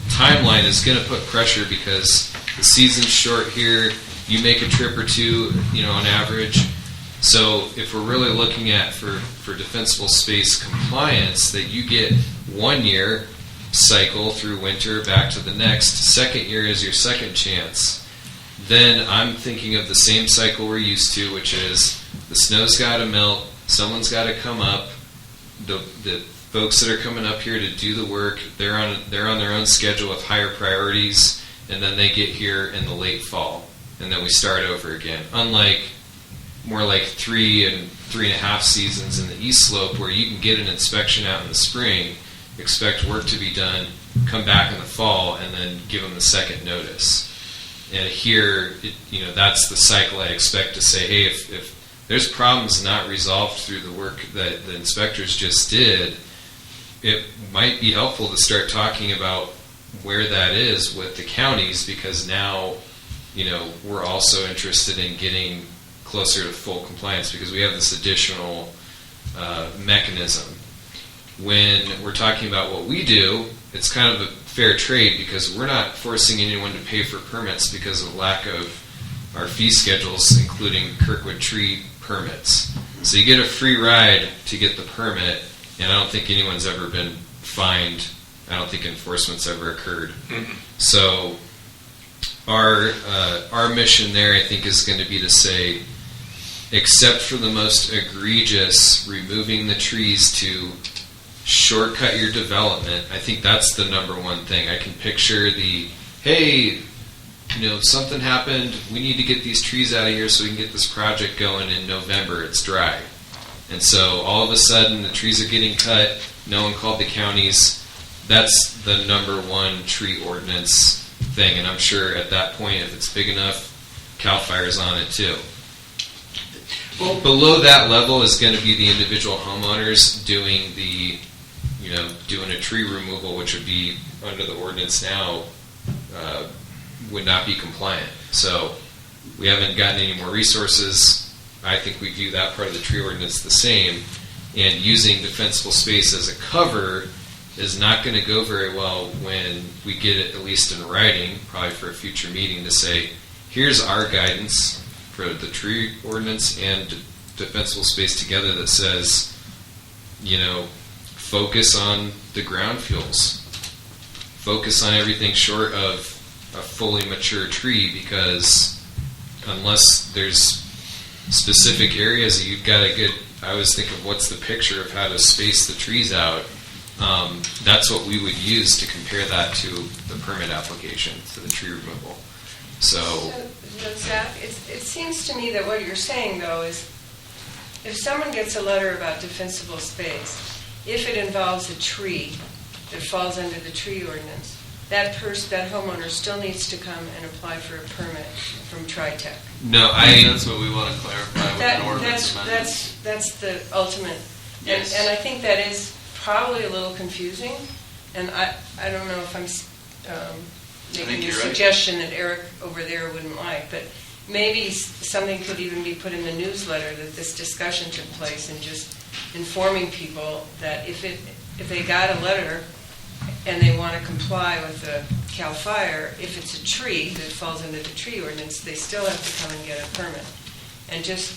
timeline is going to put pressure because the season's short here. You make a trip or two, on average. So if we're really looking at for defensible space compliance, that you get 1 year cycle through winter back to the next. Second year is your second chance. Then I'm thinking of the same cycle we're used to, which is the snow's got to melt, someone's got to come up. The folks that are coming up here to do the work, they're on their own schedule with higher priorities, and then they get here in the late fall, and then we start over again. Unlike more like 3 and 3.5 seasons in the East Slope, where you can get an inspection out in the spring, expect work to be done, come back in the fall, and then give them the second notice. And here, that's the cycle I expect to say, hey, if there's problems not resolved through the work that the inspectors just did, it might be helpful to start talking about where that is with the counties, because now, we're also interested in getting closer to full compliance because we have this additional mechanism. When we're talking about what we do, it's kind of a fair trade because we're not forcing anyone to pay for permits because of lack of our fee schedules, including Kirkwood tree permits. So you get a free ride to get the permit, and I don't think anyone's ever been fined. I don't think enforcement's ever occurred. Mm-hmm. So our mission there, I think, is going to be to say, except for the most egregious, removing the trees to shortcut your development, I think that's the number one thing. I can picture hey, something happened, we need to get these trees out of here so we can get this project going in November, it's dry. And so all of a sudden the trees are getting cut, no one called the counties. That's the number one tree ordinance thing, and I'm sure at that point, if it's big enough, CAL FIRE's on it too. Well, below that level is going to be the individual homeowners doing doing a tree removal, which would be under the ordinance now, would not be compliant. So we haven't gotten any more resources. I think we view that part of the tree ordinance the same, and using defensible space as a cover is not going to go very well when we get it at least in writing, probably for a future meeting, to say, here's our guidance for the tree ordinance and defensible space together that says, focus on the ground fuels. Focus on everything short of a fully mature tree, because unless there's specific areas that you've got a good, I always think of what's the picture of how to space the trees out. That's what we would use to compare that to the permit application for the tree removal. So Zach, it seems to me that what you're saying, though, is if someone gets a letter about defensible space, if it involves a tree that falls under the tree ordinance, that homeowner still needs to come and apply for a permit from Tri Tac. No, that's what we want to clarify with an ordinance amendment. That's the ultimate. Yes. And I think that is probably a little confusing, and I don't know if I'm making a suggestion that Eric over there wouldn't like, but maybe something could even be put in the newsletter that this discussion took place, and just informing people that if they got a letter and they want to comply with the CAL FIRE, if it's a tree that falls under the tree ordinance, they still have to come and get a permit.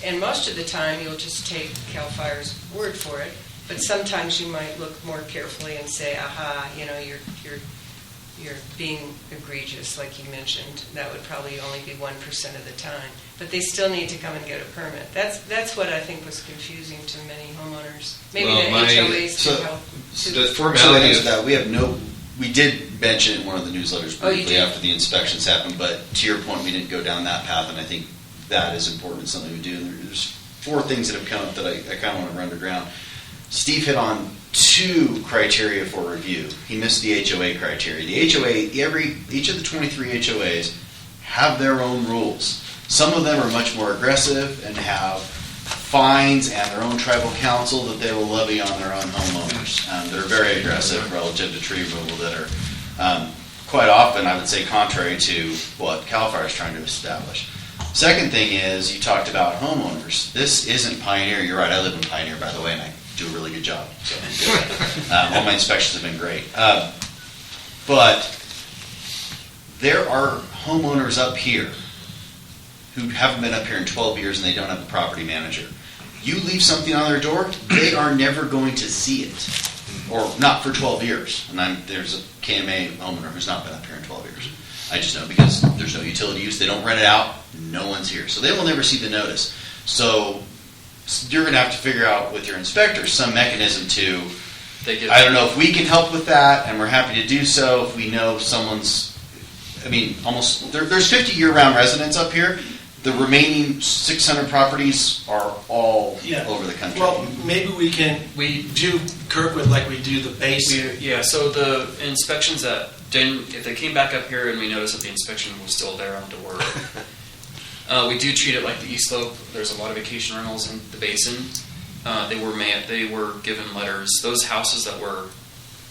And most of the time you'll just take CAL FIRE's word for it, but sometimes you might look more carefully and say, aha, you're being egregious, like you mentioned. That would probably only be 1% of the time. But they still need to come and get a permit. That's what I think was confusing to many homeowners. Maybe the HOAs can help. The formality of that, we did mention in one of the newsletters briefly after the inspections happened, but to your point, we didn't go down that path, and I think that is important, something we do. There's 4 things that have come up that I kind of want to run underground. Steve hit on 2 criteria for review. He missed the HOA criteria. The HOA, each of the 23 HOAs have their own rules. Some of them are much more aggressive and have fines and their own tribal council that they will levy on their own homeowners. They're very aggressive relative to tree removal that are quite often, I would say, contrary to what CAL FIRE is trying to establish. Second thing is, you talked about homeowners. This isn't Pioneer. You're right, I live in Pioneer, by the way, and I do a really good job. So all my inspections have been great. But there are homeowners up here who haven't been up here in 12 years and they don't have a property manager. You leave something on their door, they are never going to see it. Or not for 12 years. And there's a KMA homeowner who's not been up here in 12 years. I just know because there's no utility use. They don't rent it out. No one's here. So they will never see the notice. So you're going to have to figure out with your inspectors some mechanism to, I don't know if we can help with that, and we're happy to do so if we know someone's, almost, there's 50 year-round residents up here. The remaining 600 properties are all over the country. Well, maybe we do Kirkwood like we do the basic. So the inspections that didn't, if they came back up here and we noticed that the inspection was still there on door, we do treat it like the East Slope. There's a lot of vacation rentals in the basin. They were given letters. Those houses that were,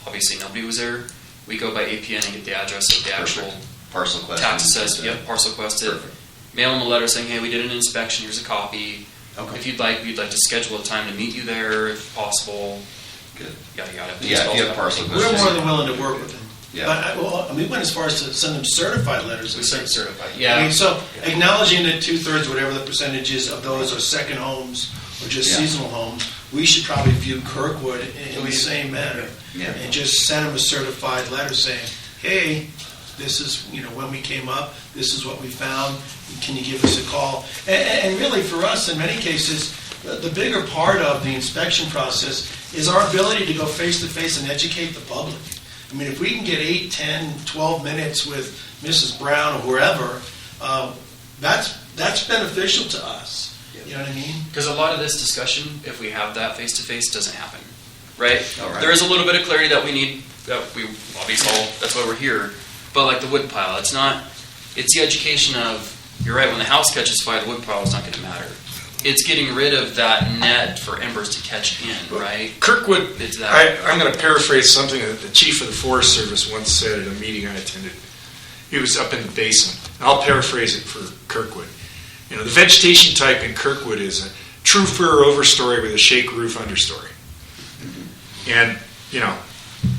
obviously nobody was there, we go by APN and get the address of the actual parcel quest. Tax assessed, parcel quested. Perfect. Mail them a letter saying, hey, we did an inspection, here's a copy. Okay. If you'd like, we'd like to schedule a time to meet you there if possible. Good. Yada, yada. Yeah, if you have parcel We're more than willing to work with them. Yeah. But we went as far as to send them certified letters. We sent certified. Yeah. So acknowledging that 2/3, whatever the percentage is of those are second homes or just seasonal homes, we should probably view Kirkwood in the same manner. Yeah. And just send them a certified letter saying, hey, this is, when we came up, this is what we found, can you give us a call? And really for us, in many cases, the bigger part of the inspection process is our ability to go face to face and educate the public. If we can get 8, 10, 12 minutes with Mrs. Brown or whoever, that's beneficial to us. You know what I mean? Because a lot of this discussion, if we have that face-to-face, doesn't happen, right? All right. There is a little bit of clarity that we need, that we obviously, that's why we're here. But like the wood pile, it's the education of, you're right, when the house catches fire, the wood pile is not going to matter. It's getting rid of that net for embers to catch in, right? Kirkwood, It's that. I'm going to paraphrase something that the chief of the Forest Service once said at a meeting I attended. He was up in the basin. I'll paraphrase it for Kirkwood. The vegetation type in Kirkwood is a true fir overstory with a shake roof understory. And,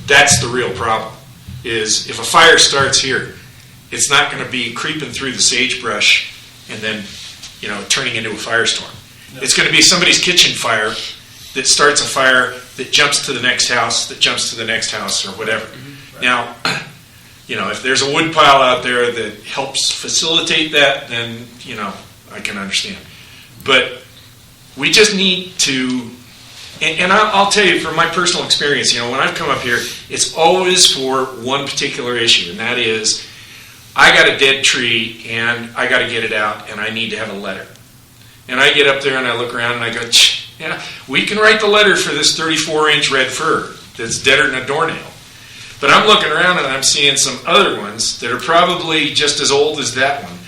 that's the real problem, is if a fire starts here, it's not going to be creeping through the sagebrush and then, turning into a firestorm. No. It's going to be somebody's kitchen fire that starts a fire that jumps to the next house, that jumps to the next house, or whatever. Mm-hmm. Right. Now, if there's a wood pile out there that helps facilitate that, then, I can understand. But we just need to, and I'll tell you from my personal experience, when I've come up here, it's always for one particular issue, and that is, I got a dead tree, and I got to get it out, and I need to have a letter. And I get up there, and I look around, and I go, yeah, we can write the letter for this 34-inch red fir that's deader than a doornail. But I'm looking around, and I'm seeing some other ones that are probably just as old as that one,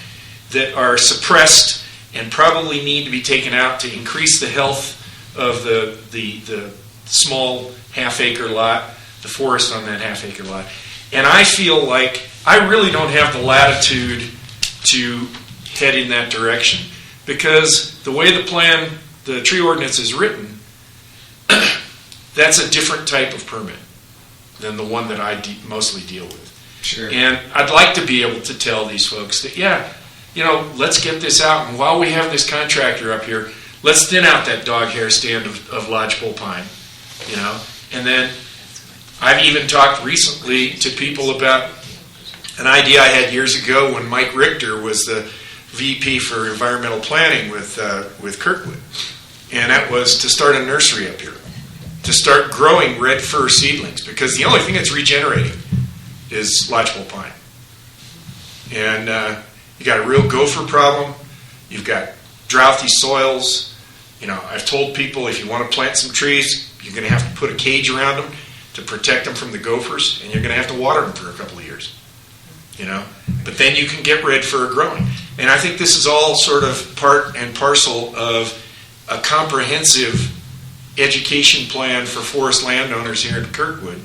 that are suppressed and probably need to be taken out to increase the health of the small half-acre lot, the forest on that half-acre lot. And I feel like I really don't have the latitude to head in that direction, because the way the tree ordinance is written, that's a different type of permit than the one that I mostly deal with. Sure. And I'd like to be able to tell these folks that, let's get this out, and while we have this contractor up here, let's thin out that dog hair stand of lodgepole pine, and then I've even talked recently to people about an idea I had years ago when Mike Richter was the VP for environmental planning with Kirkwood, and that was to start a nursery up here, to start growing red fir seedlings, because the only thing that's regenerating is lodgepole pine. And you got a real gopher problem. You've got drouthy soils. I've told people if you want to plant some trees, you're going to have to put a cage around them to protect them from the gophers, and you're going to have to water them for a couple of years. But then you can get red fir growing. And I think this is all sort of part and parcel of a comprehensive education plan for forest landowners here in Kirkwood.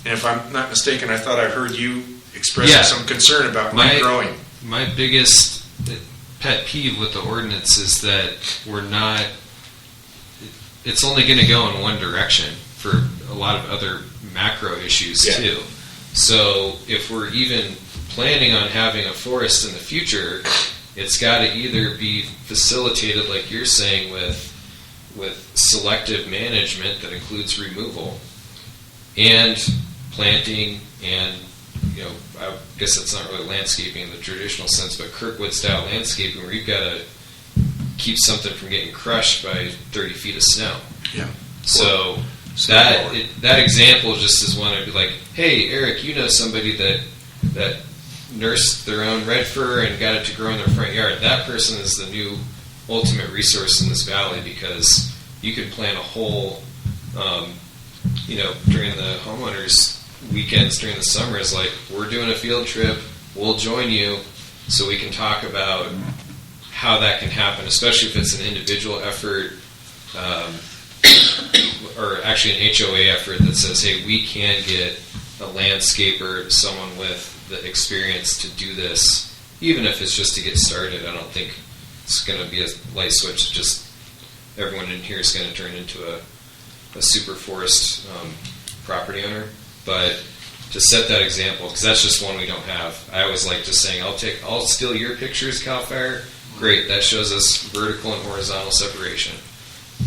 And if I'm not mistaken, I thought I heard you expressing some concern about regrowing. My biggest pet peeve with the ordinance is that it's only going to go in one direction for a lot of other macro issues too. So if we're even planning on having a forest in the future, it's got to either be facilitated, like you're saying, with selective management that includes removal and planting, and I guess that's not really landscaping in the traditional sense, but Kirkwood style landscaping where you've got to keep something from getting crushed by 30 feet of snow. Yeah. So that example just is one I'd be like, hey, Eric, you know somebody that nursed their own red fir and got it to grow in their front yard. That person is the new ultimate resource in this valley, because you can plant a whole, during the homeowners' weekends during the summer is like, we're doing a field trip, we'll join you so we can talk about how that can happen, especially if it's an individual effort, or actually an HOA effort that says, hey, we can get a landscaper, someone with the experience to do this, even if it's just to get started. I don't think it's going to be a light switch, just everyone in here is going to turn into a super forest property owner. But to set that example, because that's just one we don't have. I always like just saying, I'll steal your pictures, CAL FIRE. Great, that shows us vertical and horizontal separation.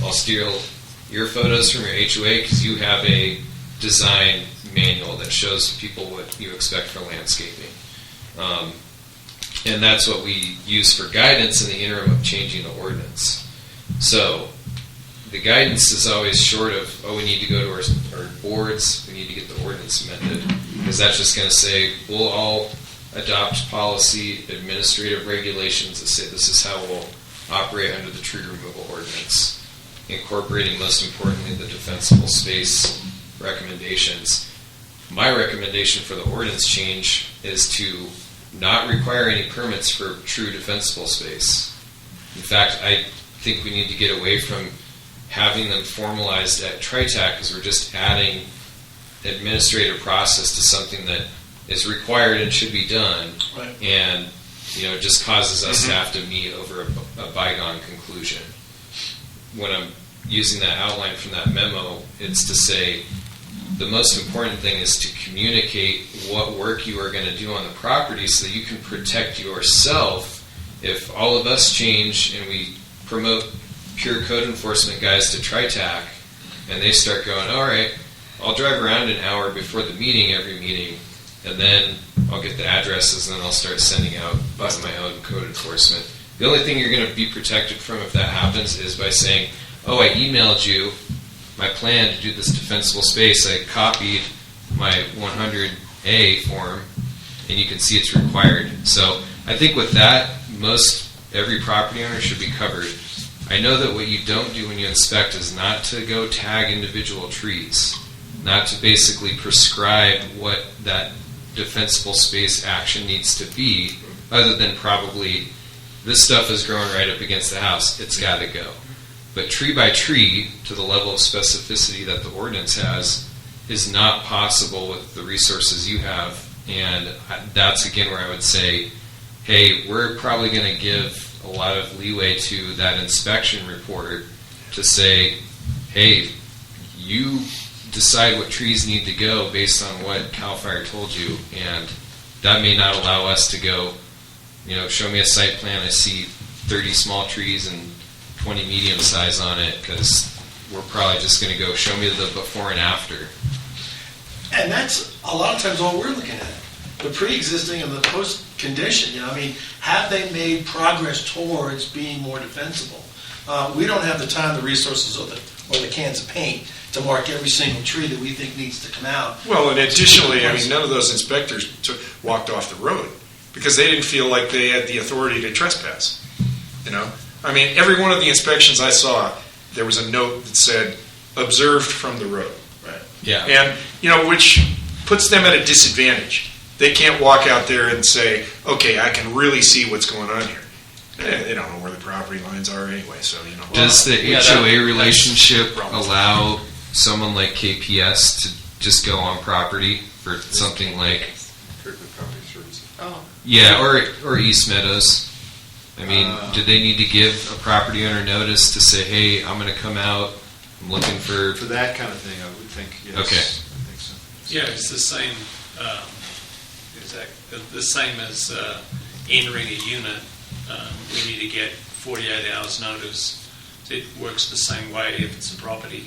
I'll steal your photos from your HOA because you have a design manual that shows people what you expect for landscaping. And that's what we use for guidance in the interim of changing the ordinance. So the guidance is always short of, we need to go to our boards, we need to get the ordinance amended, because that's just going to say, we'll all adopt policy, administrative regulations that say this is how we'll operate under the tree removal ordinance, incorporating, most importantly, the defensible space recommendations. My recommendation for the ordinance change is to not require any permits for true defensible space. In fact, I think we need to get away from having them formalized at Tri Tac, because we're just adding administrative process to something that is required and should be done, Right. and it just causes us to have to meet over a bygone conclusion. When I'm using that outline from that memo, it's to say the most important thing is to communicate what work you are going to do on the property so that you can protect yourself. If all of us change and we promote pure code enforcement guys to Tri Tac, and they start going, all right, I'll drive around an hour before the meeting, every meeting, and then I'll get the addresses, and then I'll start sending out by my own code enforcement. The only thing you're going to be protected from if that happens is by saying, I emailed you my plan to do this defensible space. I copied my 100A form, and you can see it's required. So I think with that, every property owner should be covered. I know that what you don't do when you inspect is not to go tag individual trees, not to basically prescribe what that defensible space action needs to be, other than probably this stuff is growing right up against the house, it's got to go. But tree by tree, to the level of specificity that the ordinance has, is not possible with the resources you have. And that's, again, where I would say, hey, we're probably going to give a lot of leeway to that inspection report to say, hey, you decide what trees need to go based on what CAL FIRE told you. And that may not allow us to go, show me a site plan, I see 30 small trees and 20 medium size on it, because we're probably just going to go show me the before and after. And that's a lot of times all we're looking at, the pre-existing and the post-condition. Have they made progress towards being more defensible? We don't have the time, the resources, or the cans of paint to mark every single tree that we think needs to come out. Well, and additionally, none of those inspectors walked off the road because they didn't feel like they had the authority to trespass. Every one of the inspections I saw, there was a note that said, observed from the road. Right. Yeah. And, which puts them at a disadvantage. They can't walk out there and say, okay, I can really see what's going on here. They don't know where the property lines are anyway, so, you know. Does the Yeah, HOA relationship that's- allow someone like KPS to just go on property for something like, Kirkwood Property Services. Oh, yeah, or East Meadows? I mean, do they need to give a property owner notice to say, hey, I'm going to come out, I'm looking for... For that kind of thing, I would think, yes. Okay. I think so. Yeah, it's the same, the same as entering a unit. We need to get 48 hours notice. It works the same way if it's a property.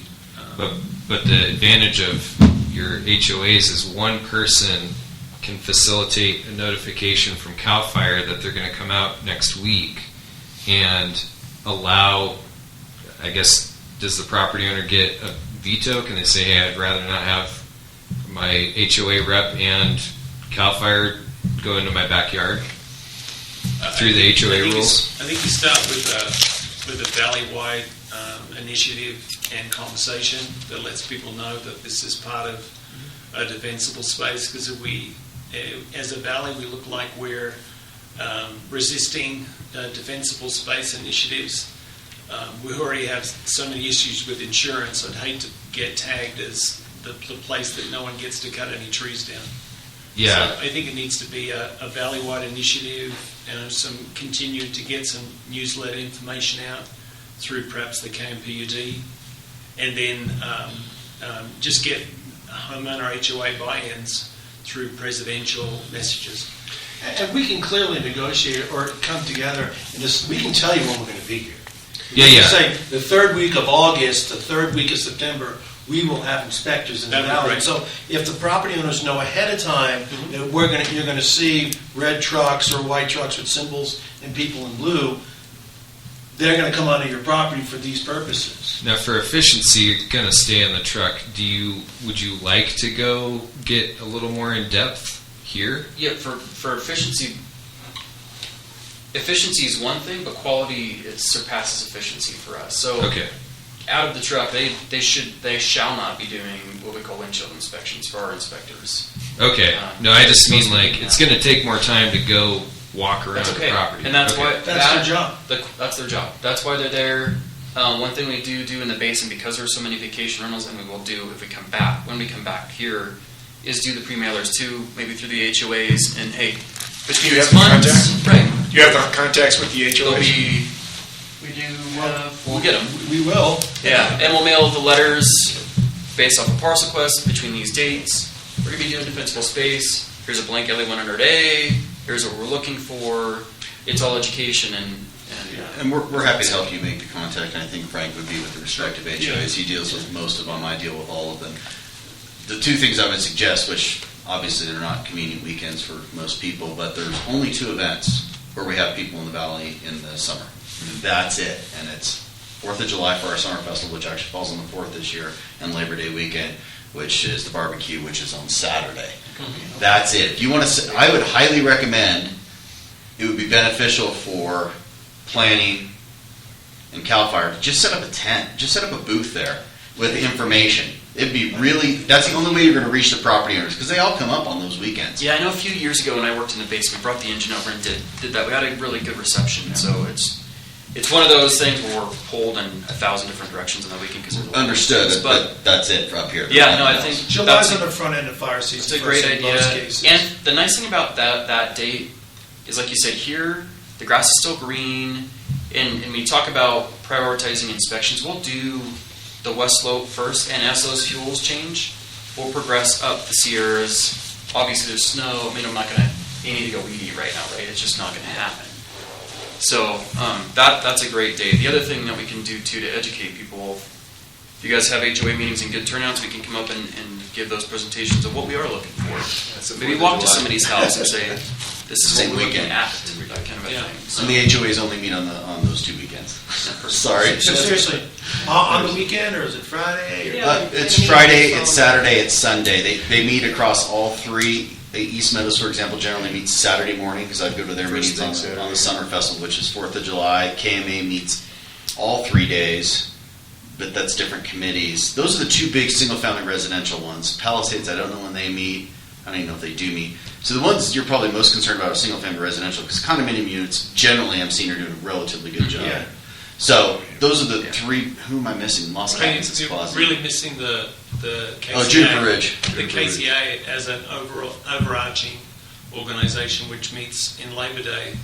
But the advantage of your HOAs is one person can facilitate a notification from CAL FIRE that they're going to come out next week and allow, I guess, does the property owner get a veto? Can they say, hey, I'd rather not have my HOA rep and CAL FIRE go into my backyard through the HOA rules? I think you start with a valley-wide initiative and conversation that lets people know that this is part of a defensible space, because if we, as a valley, we look like we're resisting defensible space initiatives. We already have so many issues with insurance. I'd hate to get tagged as the place that no one gets to cut any trees down. Yeah. So I think it needs to be a valley-wide initiative, and continue to get some newsletter information out through perhaps the KMPUD, and then just get homeowner HOA buy-ins through presidential messages. And we can clearly negotiate or come together and just, we can tell you when we're going to be here. Yeah, We can yeah. say the third week of August, the third week of September, we will have inspectors in the That'd be valley. great. So if the property owners know ahead of time that you're going to see red trucks or white trucks with symbols and people in blue, they're going to come onto your property for these purposes. Now, for efficiency, you're going to stay on the truck. Would you like to go get a little more in depth here? Yeah, for efficiency is one thing, but quality surpasses efficiency for us. So Okay. out of the truck, they shall not be doing what we call windshield inspections for our inspectors. Okay. No, I just mean like it's going to take more time to go walk around That's the okay, property. and that's Okay. why That's their job. That's their job. That's why they're there. One thing we do in the basin, because there's so many vacation rentals, and we will do if we come back when we come back here, is do the pre-mailers too, maybe through the HOAs, and hey, between Do you these have the months, right? You have the contacts with the There'll HOAs? be we do we'll get them. We will. Yeah, and we'll mail the letters based off of parcel quest between these dates. We're going to be doing defensible space. Here's a blank LA 100A. Here's what we're looking for. It's all education And we're happy to help you make the contact, and I think Frank would be with the respective HOAs. He deals with most of them, I deal with all of them. The two things I would suggest, which obviously they're not convenient weekends for most people, but there's only two events where we have people in the valley in the summer. And that's it. And it's 4th of July for our summer festival, which actually falls on the 4th this year, and Labor Day weekend, which is the barbecue, which is on Saturday. That's it. If you want to, I would highly recommend, it would be beneficial for planning and CAL FIRE to just set up a tent, just set up a booth there with information. It'd be really, that's the only way you're going to reach the property owners, because they all come up on those weekends. Yeah, I know a few years ago when I worked in the basement, brought the engine over and did that. We had a really good reception. So it's one of those things where we're pulled in 1,000 different directions on the weekend because there's a lot of Understood, things, but that's it for up here. yeah, no, I think July's that's on the front end of fire season. It's a for great us in idea. most cases. And the nice thing about that date is, like you said, here the grass is still green, and we talk about prioritizing inspections. We'll do the west slope first, and as those fuels change, we'll progress up the Sierras. Obviously, there's snow. I mean, you need to go weedy right now, right? It's just not going to happen. So that's a great day. The other thing that we can do too to educate people, if you guys have HOA meetings and good turnouts, we can come up and give those presentations of what we are looking for. Maybe walk to somebody's house and say, "This is Same what we're looking weekend. at," that kind of a thing. So, And the HOAs only meet on those two weekends. Sorry. So seriously, on the weekend, or is it Friday? Or? Yeah. It's Friday, it's Saturday, it's Sunday. They meet across all three. East Meadows, for example, generally meets Saturday morning, because I go to their First meetings thing on the Summer Festival, which is 4th of July. KMA meets all 3 days, but that's different committees. Those are the two big single-family residential ones. Palisades, I don't know when they meet. I don't even know if they do meet. So the ones you're probably most concerned about are single-family residential, because condominium units, generally, I'm seeing are doing a relatively good job. Yeah. So those are the three. Who am I missing? Lost Cabins. You're really missing the KCA. Oh, Juniper Ridge. The KCA as an overarching organisation which meets in Labor Day.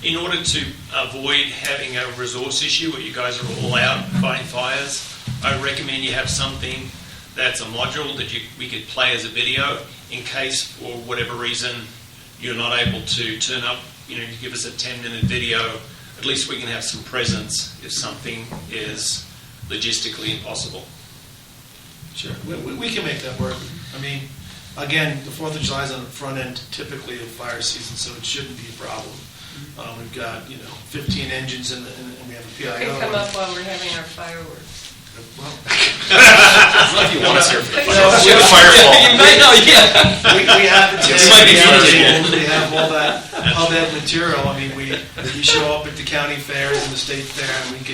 In order to avoid having a resource issue where you guys are all out fighting fires, I recommend you have something that's a module that we could play as a video in case, for whatever reason, you're not able to turn up. You give us a 10-minute video. At least we can have some presence if something is logistically impossible. Sure, we can make that work. I mean, again, the 4th of July is on the front end typically of fire season, so it shouldn't be a problem. We've got 15 engines and we have a PIO. You can come up while we're having our fireworks. Well, If you want us here for the Yeah, firefall. You might know, yeah. we have the This might be tables, fun. we have all that material. I mean, we show up at the county fairs and the state fair, and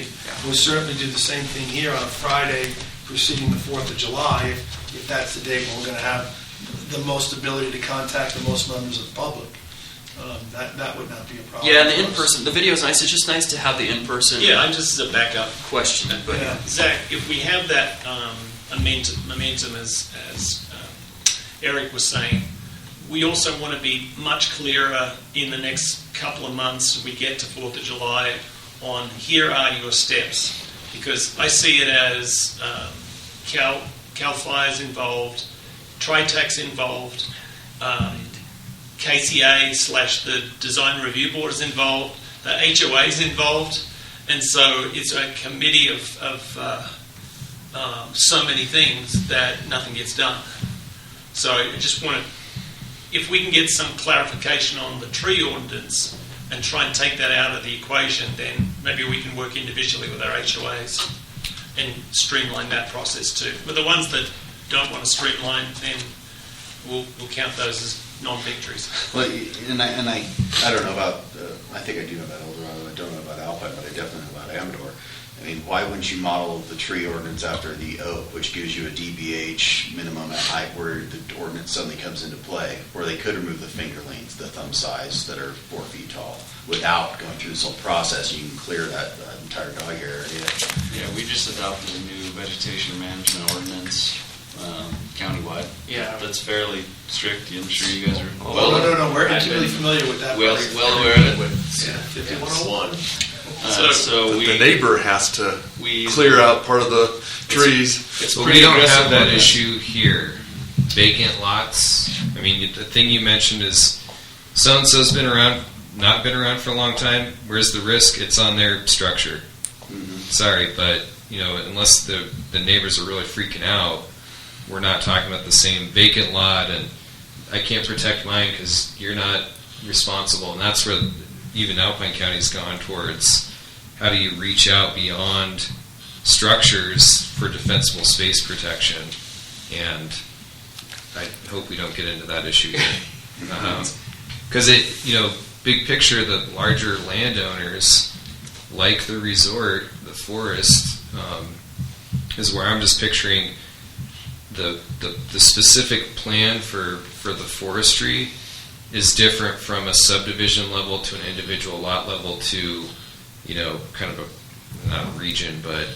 we'll certainly do the same thing here on a Friday preceding the 4th of July, if that's the day when we're going to have the most ability to contact the most members of the public. That would not be a problem. Yeah, and the in-person, the video is nice. It's just nice to have the in-person Yeah, I'm just as a backup. question. But Yeah. Zach, if we have that momentum as Eric was saying, we also want to be much clearer in the next couple of months as we get to 4th of July on here are your steps. Because I see it as Cal Fire's involved, Tri Tac's involved, KCA / the Design Review Board is involved, the HOA is involved, and so it's a committee of so many things that nothing gets done. So I just want to, if we can get some clarification on the tree ordinance and try and take that out of the equation, then maybe we can work individually with our HOAs and streamline that process too. But the ones that don't want to streamline, then we'll count those as non-victories. Well, and I don't know about, I think I do know about El Dorado, I don't know about Alpine, but I definitely know about Amador. I mean, why wouldn't you model the tree ordinance after the oak, which gives you a DBH minimum at height where the ordinance suddenly comes into play, where they could remove the fingerlings, the thumb size that are 4 feet tall, without going through this whole process. You can clear that entire dog area. Yeah, we just adopted a new vegetation management ordinance countywide. Yeah. That's fairly strict. I'm sure you guys are No, we're intimately familiar with that. well aware of it. Yeah, 5101. So The neighbor has to we clear out part of the trees. It's But pretty we don't aggressive have that on this. issue here. Vacant lots. I mean, the thing you mentioned is so-and-so's not been around for a long time. Where's the risk? It's on their structure. Sorry, but unless the neighbors are really freaking out, we're not talking about the same vacant lot, and I can't protect mine because you're not responsible. And that's where even Alpine County's gone towards. How do you reach out beyond structures for defensible space protection? And I hope we don't get into that issue here. Because big picture, the larger landowners, like the resort, the forest, is where I'm just picturing the specific plan for the forestry is different from a subdivision level to an individual lot level to, kind of not a region, but,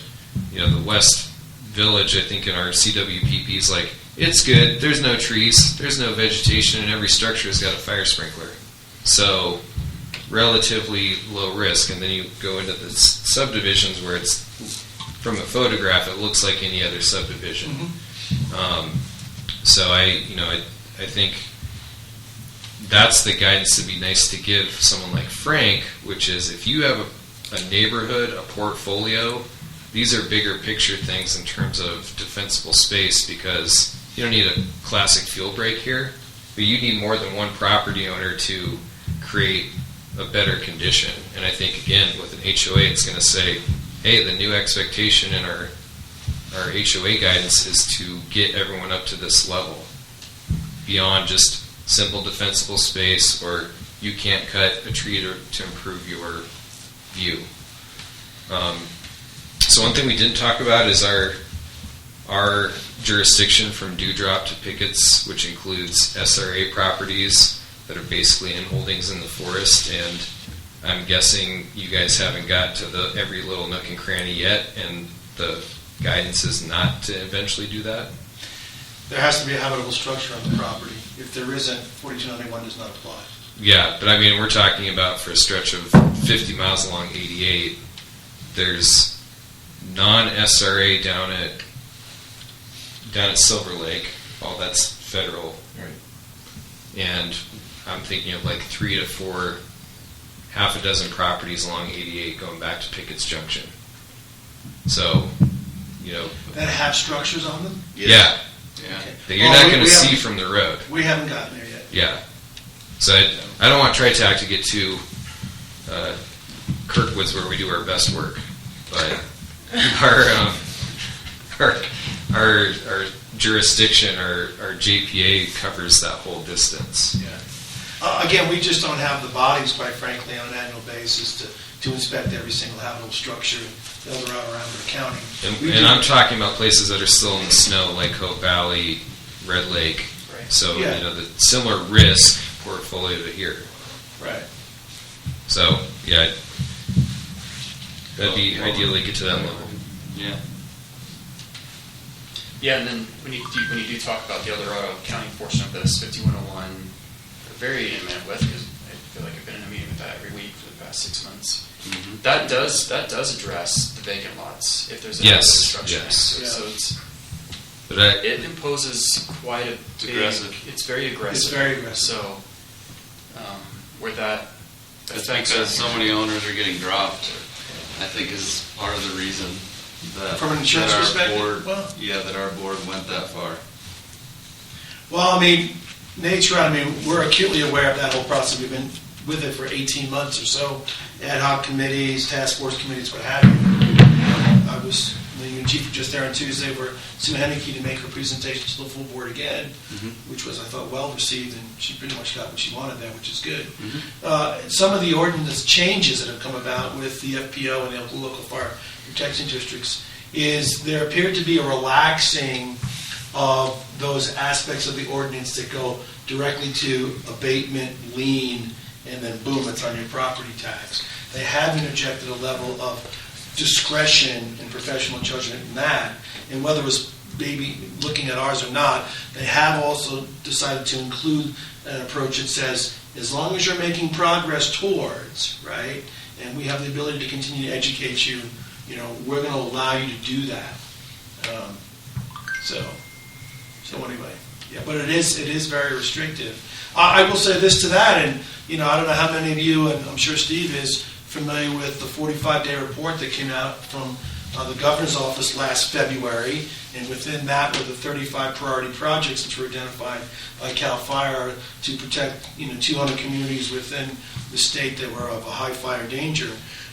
the West Village, I think in our CWPP is like, it's good, there's no trees, there's no vegetation, and every structure has got a fire sprinkler. So, relatively low risk. And then you go into the subdivisions where it's, from a photograph, it looks like any other subdivision. So I think that's the guidance that'd be nice to give someone like Frank, which is if you have a neighborhood, a portfolio, these are bigger picture things in terms of defensible space, because you don't need a classic fuel break here, but you need more than one property owner to create a better condition. And I think, again, with an HOA, it's going to say, hey, the new expectation in our HOA guidance is to get everyone up to this level beyond just simple defensible space, or you can't cut a tree to improve your view. So one thing we didn't talk about is our our jurisdiction from dewdrop to pickets, which includes SRA properties that are basically in holdings in the forest, and I'm guessing you guys haven't got to the every little nook and cranny yet, and the guidance is not to eventually do that? There has to be a habitable structure on the property. If there isn't, 4291 does not apply. Yeah, but I mean, we're talking about for a stretch of 50 miles along 88, there's non-SRA down at Silver Lake. All that's federal. Right. And I'm thinking of like 3 to 4, half a dozen properties along 88 going back to Pickett's Junction. So, That have structures on them? yeah, Yeah. that you're not going to see from the road. We haven't gotten there yet. Yeah. So I don't want Tri Tac to get too Kirkwoods where we do our best work, but our jurisdiction, our JPA covers that whole distance. Yeah. Again, we just don't have the bodies, quite frankly, on an annual basis to inspect every single habitable structure in El Dorado or Amador County. And I'm talking about places that are still in the snow, like Hope Valley, Red Lake. Right. So, Yeah. the similar risk portfolio to here. Right. So, yeah, that'd be ideally get to that level. Yeah. Yeah, and then when you do talk about the El Dorado County portion of this 5101, we're very intimate with, because I feel like I've been in a meeting with that every week for the past 6 months. Mm-hmm. That does address the vacant lots if there's a Yes, construction yes. next to it. So it's But it imposes quite a It's big, aggressive. It's very aggressive. It's very aggressive. So where that It's because so many owners are getting dropped, I think is part of the reason that From an insurance that our perspective? board, Well- that our board went that far. Well, I mean, Nate's right. I mean, we're acutely aware of that whole process. We've been with it for 18 months or so. Ad hoc committees, task force committees, what have you. I was, the union chief was just there on Tuesday for Sue Henneke to make her presentation to the full board again, which was, I thought, well received, and she pretty much got what she wanted there, which is good. Some of the ordinance changes that have come about with the FPO and the local fire protection districts is there appeared to be a relaxing of those aspects of the ordinance that go directly to abatement, lien, and then boom, it's on your property tax. They have interjected a level of discretion and professional judgment in that, and whether it was maybe looking at ours or not, they have also decided to include an approach that says, as long as you're making progress towards, right, and we have the ability to continue to educate you, we're going to allow you to do that. So anyway, yeah, but it is very restrictive. I will say this to that, and I don't know how many of you, and I'm sure Steve is familiar with the 45-day report that came out from the governor's office last February, and within that were the 35 priority projects which were identified by CAL FIRE to protect 200 communities within the state that were of a high fire danger.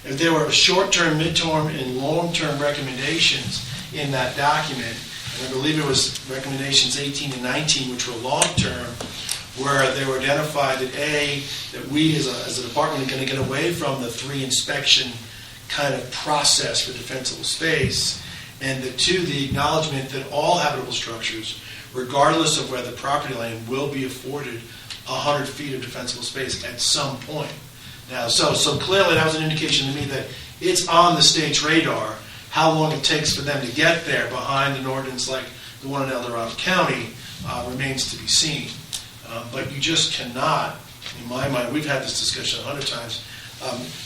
And there were short-term, mid-term, and long-term recommendations in that document. And I believe it was recommendations 18 and 19, which were long-term, where they were identified that we as a department are going to get away from the 3 inspection kind of process for defensible space, and that 2, the acknowledgement that all habitable structures, regardless of where the property line, will be afforded 100 feet of defensible space at some point. Now, so clearly that was an indication to me that it's on the state's radar. How long it takes for them to get there behind an ordinance like the one in El Dorado County remains to be seen. But you just cannot, in my mind, we've had this discussion 100 times,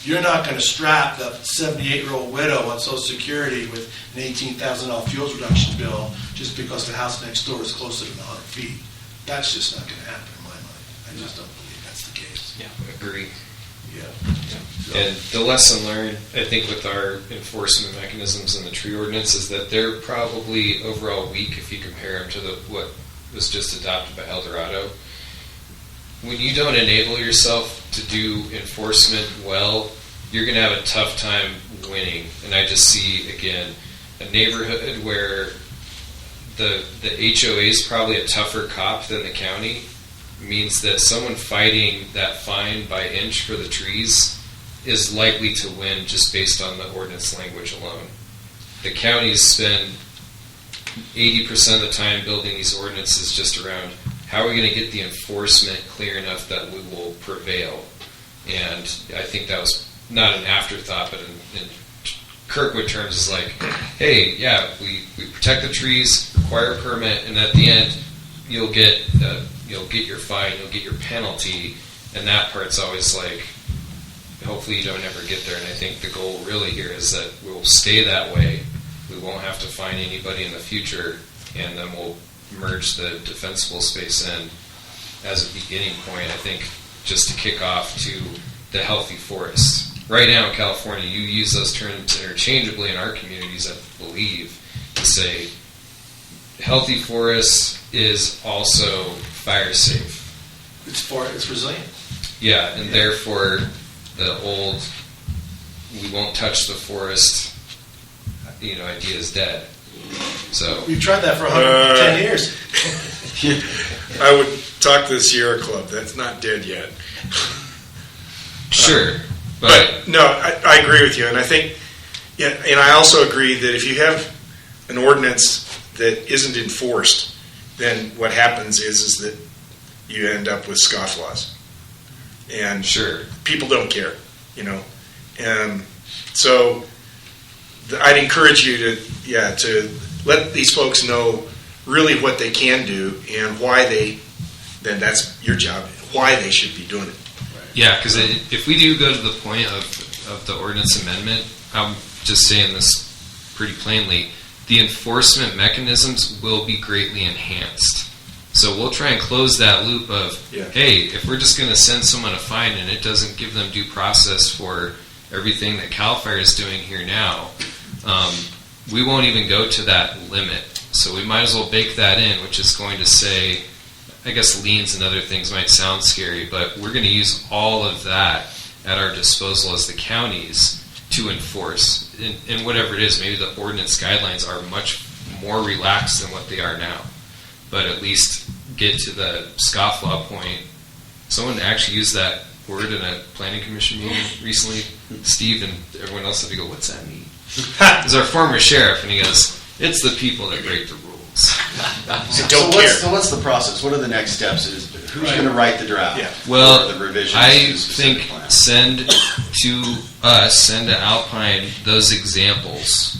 you're not going to strap the 78-year-old widow on Social Security with an $18,000 fuels reduction bill just because the house next door is closer than 100 feet. That's just not going to happen in my mind. I just don't believe that's the case. Yeah, agree. Yeah. And the lesson learned, I think, with our enforcement mechanisms in the tree ordinance is that they're probably overall weak if you compare them to what was just adopted by El Dorado. When you don't enable yourself to do enforcement well, you're going to have a tough time winning. And I just see, again, a neighborhood where the HOA is probably a tougher cop than the county, means that someone fighting that fine by inch for the trees is likely to win just based on the ordinance language alone. The counties spend 80% of the time building these ordinances just around how are we going to get the enforcement clear enough that we will prevail. And I think that was not an afterthought, but in Kirkwood terms is like, hey, yeah, we protect the trees, require a permit, and at the end you'll get your fine, you'll get your penalty, and that part's always like, hopefully you don't ever get there. And I think the goal really here is that we'll stay that way. We won't have to fine anybody in the future, and then we'll merge the defensible space in as a beginning point, I think, just to kick off to the healthy forest. Right now in California, you use those terms interchangeably in our communities, I believe, to say healthy forest is also fire safe. It's resilient. Yeah, and therefore the old we won't touch the forest idea is dead. So We've tried that for 110 years. I would talk to the Sierra Club. That's not dead yet. Sure, But no, I agree with you, and I think, yeah, and I also agree that if you have an ordinance that isn't enforced, then what happens is that you end up with scofflaws, and sure, people don't care, and so I'd encourage you to let these folks know really what they can do and why then that's your job, why they should be doing it. yeah, because if we do go to the point of the ordinance amendment, I'm just saying this pretty plainly, the enforcement mechanisms will be greatly enhanced. So we'll try and close that loop of, hey, if we're just going to send someone a fine and it doesn't give them due process for everything that CAL FIRE is doing here now, we won't even go to that limit. So we might as well bake that in, which is going to say, I guess liens and other things might sound scary, but we're going to use all of that at our disposal as the counties to enforce. And whatever it is, maybe the ordinance guidelines are much more relaxed than what they are now. But at least get to the scofflaw point. Someone actually used that word in a planning commission meeting recently, Steve, and everyone else had to go, what's that mean? It was our former sheriff, and he goes, it's the people that break the rules. So what's the process? What are the next steps? Who's going to write the draft? Yeah. Well, or the revisions I to the specific think plan? send to Alpine those examples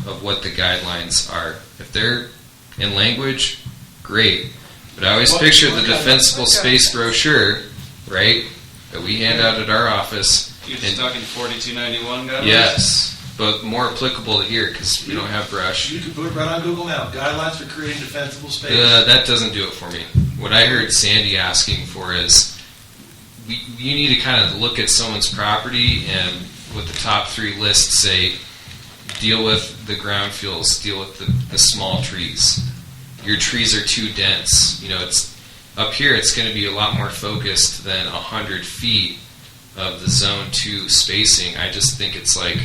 of what the guidelines are. If they're in language, great. But I always picture the defensible space brochure, right, that we hand out at our office. You're talking 4291 guidelines? Yes, but more applicable to here because we don't have brush. You can put it right on Google now. Guidelines for creating defensible space. That doesn't do it for me. What I heard Sandy asking for is you need to kind of look at someone's property and with the top 3 lists say deal with the ground fuels, deal with the small trees. Your trees are too dense. It's up here. It's going to be a lot more focused than 100 feet of the zone 2 spacing. I just think it's like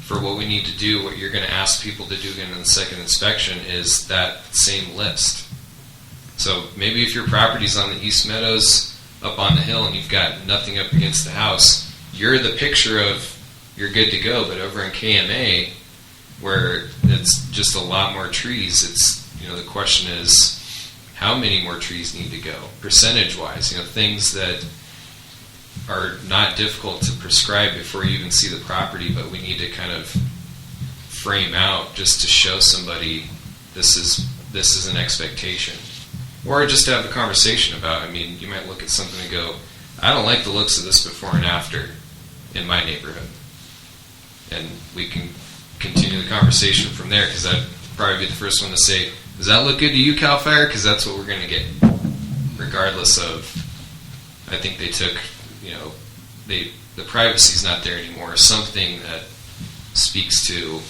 for what we need to do, what you're going to ask people to do in the second inspection is that same list. So maybe if your property's on the East Meadows up on the hill and you've got nothing up against the house, you're the picture of you're good to go. But over in KMA, where it's just a lot more trees, it's the question is how many more trees need to go percentage-wise. Things that are not difficult to prescribe before you even see the property, but we need to kind of frame out just to show somebody this is an expectation. Or just to have a conversation about, you might look at something and go, I don't like the looks of this before and after in my neighborhood. And we can continue the conversation from there, because I'd probably be the first one to say, does that look good to you, CAL FIRE? Because that's what we're going to get. Regardless of, I think they took, the privacy's not there anymore. Something that speaks to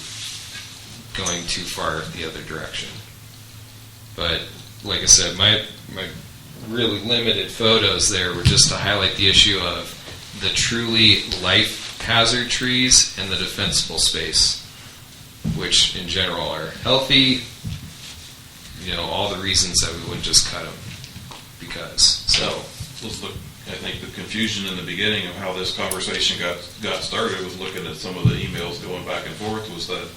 going too far the other direction. But like I said, my really limited photos there were just to highlight the issue of the truly life hazard trees and the defensible space, which in general are healthy. All the reasons that we wouldn't just cut them because. So I think the confusion in the beginning of how this conversation got started was looking at some of the emails going back and forth was that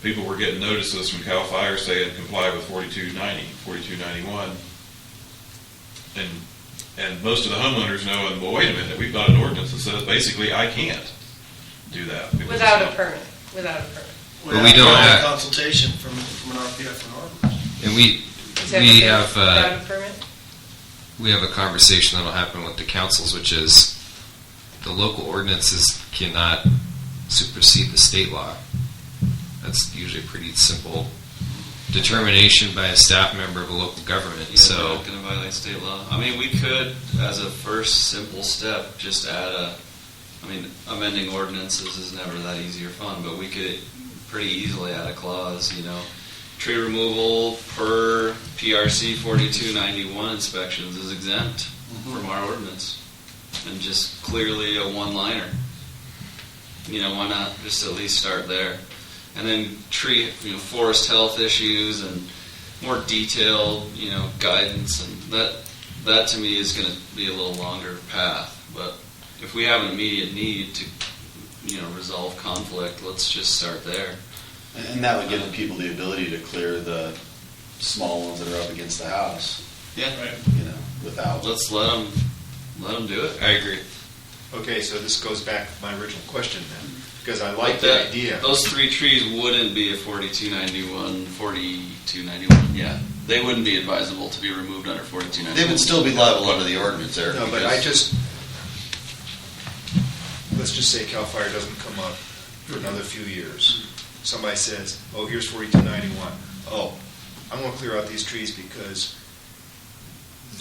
people were getting notices from CAL FIRE saying comply with 4290, 4291. And most of the homeowners know, and well, wait a minute, we've got an ordinance that says basically I can't do that. because Without it's a not- permit, without a permit. But we don't Without have- consultation from an RPF and arborist. And we Is that we okay? have Without a permit? we have a conversation that'll happen with the councils, which is the local ordinances cannot supersede the state law. That's usually a pretty simple determination by a staff member of a local government. Yeah, So we're not going to violate state law. I mean, we could, as a first simple step, just add amending ordinances is never that easy or fun, but we could pretty easily add a clause, tree removal per PRC 4291 inspections is exempt from our ordinance. And just clearly a one-liner. Why not just at least start there? And then treat, forest health issues and more detailed, guidance, and that to me is going to be a little longer path. But if we have an immediate need to, resolve conflict, let's just start there. And that would give the people the ability to clear the small ones that are up against the house, Yeah, without. let's let them do it. I agree. Okay, so this goes back to my original question then, because I like But the idea. Those three trees wouldn't be a 4291, 4291. Yeah, they wouldn't be advisable to be removed under 4291. They would still be liable under the ordinance there. No, but let's just say CAL FIRE doesn't come up for another few years. Somebody says, oh, here's 4291. Oh, I'm going to clear out these trees because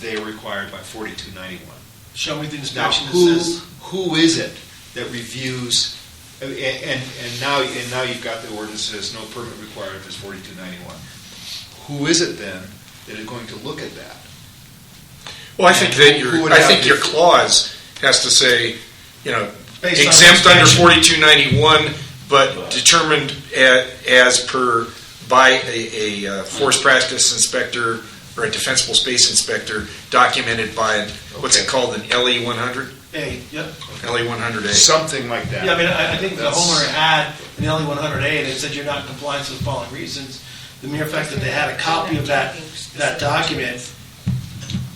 they are required by 4291. Show me the Now, inspection that says. who is it that reviews, and now you've got the ordinance that says no permit required if it's 4291. Who is it then that is going to look at that? Well, I think that Who would I have think the- your clause has to say, Based on exempt under inspection. 4291, but determined as per by a forest practice inspector or a defensible space inspector, documented by what's it Okay. called, an LE 100, Hey, yep. LE 100A. Something like that. Yeah, I mean, I think the That's- homeowner had an LE 100A, and they said you're not in compliance with the following reasons. The mere fact that they had a copy of that document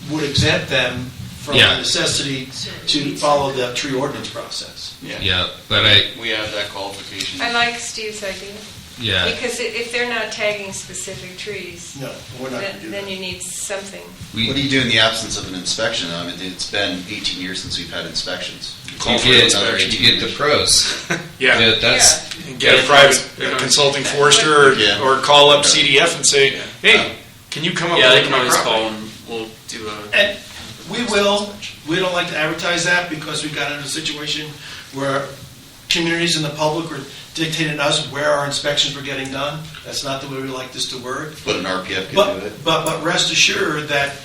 would exempt them from Yeah. the necessity to follow the tree ordinance process. Yeah, but we add that qualification. I like Steve's idea. yeah. Because if they're not tagging specific trees, No, we're not going to do then that. you need something. What do you do in the absence of an inspection? I mean, it's been 18 years since we've had inspections. You get the pros. Yeah. That's Get a private consulting forester Yeah. or call up CDF and say, hey, can you come up Yeah, and they look can at my always property? call and we'll do a. And we don't like to advertise that because we got into a situation where communities and the public were dictating to us where our inspections were getting done. That's not the way we like this to work. But an RPF could But, do it. but rest assured that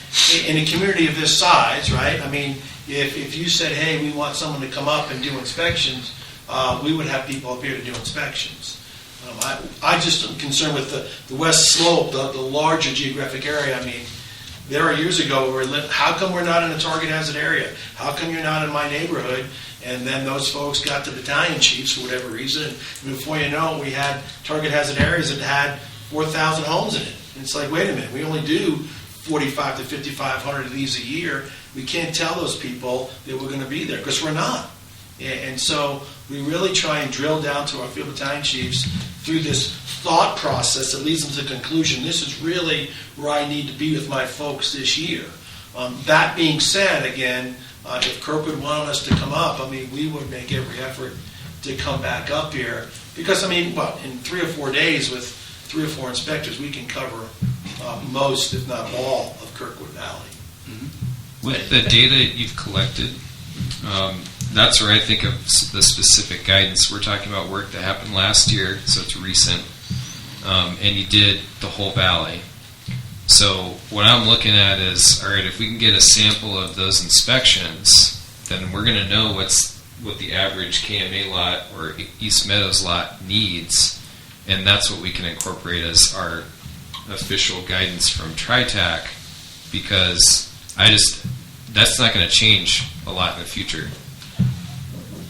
in a community of this size, right? I mean, if you said, hey, we want someone to come up and do inspections, we would have people up here to do inspections. I just am concerned with the west slope, the larger geographic area. I mean, there are years ago where how come we're not in a target hazard area? How come you're not in my neighborhood? And then those folks got the battalion chiefs for whatever reason. And before you know it, we had target hazard areas that had 4,000 homes in it. And it's like, wait a minute, we only do 45 to 5,500 of these a year. We can't tell those people that we're going to be there because we're not. And so we really try and drill down to our field battalion chiefs through this thought process that leads them to the conclusion, this is really where I need to be with my folks this year. That being said, again, if Kirkwood wanted us to come up, I mean, we would make every effort to come back up here. Because, I mean, in 3 or 4 days with 3 or 4 inspectors, we can cover most, if not all, of Kirkwood Valley. with the data you've collected. That's where I think of the specific guidance. We're talking about work that happened last year, so it's recent, and you did the whole valley. So what I'm looking at is, all right, if we can get a sample of those inspections, then we're going to know what the average KMA lot or East Meadows lot needs, and that's what we can incorporate as our official guidance from Tri Tac, because that's not going to change a lot in the future.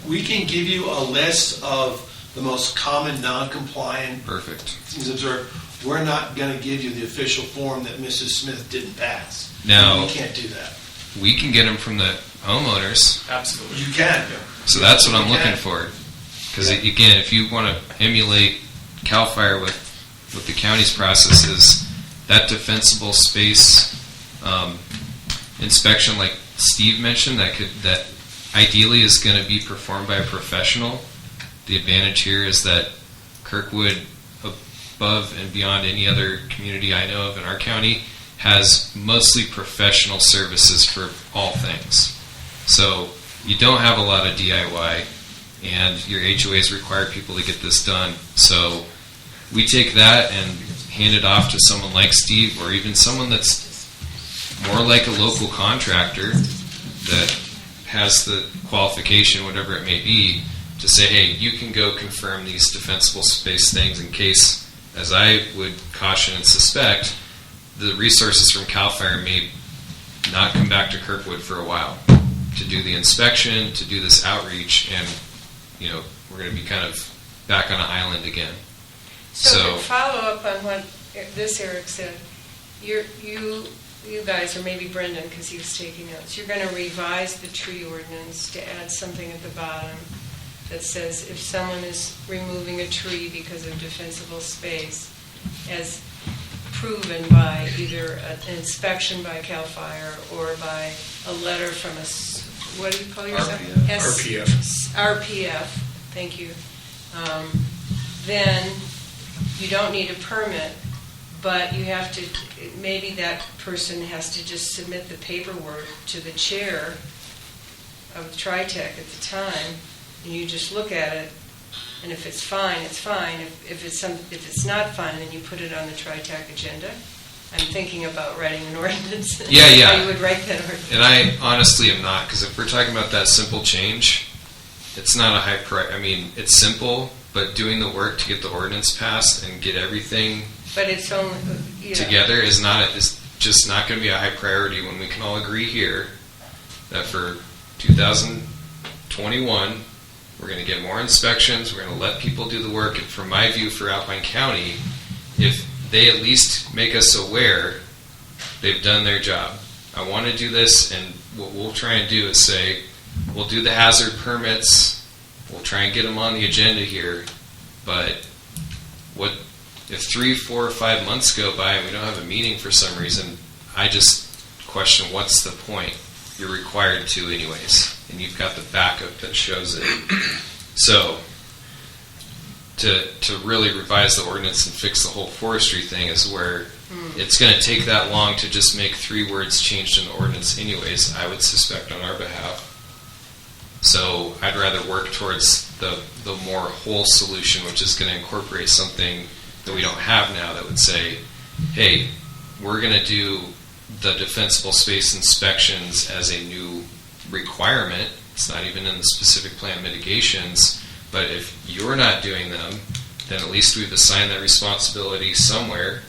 We can give you a list of the most common non-compliant Perfect. things observed, we're not going to give you the official form that Mrs. Smith didn't pass. Now- We can't do that. We can get them from the homeowners, Absolutely. You can. so that's what I'm You looking can. for. Because Yeah. again, if you want to emulate CAL FIRE with the county's processes, that defensible space inspection, like Steve mentioned, that ideally is going to be performed by a professional. The advantage here is that Kirkwood, above and beyond any other community I know of in our county, has mostly professional services for all things. So you don't have a lot of DIY, and your HOAs require people to get this done. So we take that and hand it off to someone like Steve, or even someone that's more like a local contractor that has the qualification, whatever it may be, to say, hey, you can go confirm these defensible space things in case, as I would caution and suspect, the resources from CAL FIRE may not come back to Kirkwood for a while to do the inspection, to do this outreach, and we're going to be kind of back on an island again. So So- to follow up on what this Eric said, you guys, or maybe Brendan, because he was taking notes, you're going to revise the tree ordinance to add something at the bottom that says if someone is removing a tree because of defensible space, as proven by either an inspection by CAL FIRE or by a letter from what do you call yourself? RPF. RPF, thank you. Then you don't need a permit, but you have to, maybe that person has to just submit the paperwork to the chair of Tri Tac at the time, and you just look at it, and if it's fine, it's fine. If it's not fine, then you put it on the Tri Tac agenda. I'm thinking about writing an ordinance. Yeah. How you would write that ordinance. And I honestly am not, because if we're talking about that simple change, it's not a high price. I mean, it's simple, but doing the work to get the ordinance passed and get everything But it's only, together is just not going to be a high priority when we can all agree here that for 2021, we're going to get more inspections, we're going to let people do the work, and from my view for Alpine County, if they at least make us aware they've done their job. I want to do this, and what we'll try and do is say, we'll do the hazard permits, we'll try and get them on the agenda here, but what if 3, 4, or 5 months go by and we don't have a meeting for some reason, I just question what's the point. You're required to anyways, and you've got the backup that shows it. So to really revise the ordinance and fix the whole forestry thing is where it's going to take that long to just make 3 words changed in the ordinance anyways, I would suspect on our behalf. So I'd rather work towards the more whole solution, which is going to incorporate something that we don't have now that would say, hey, we're going to do the defensible space inspections as a new requirement. It's not even in the specific plan mitigations, but if you're not doing them, then at least we've assigned that responsibility somewhere.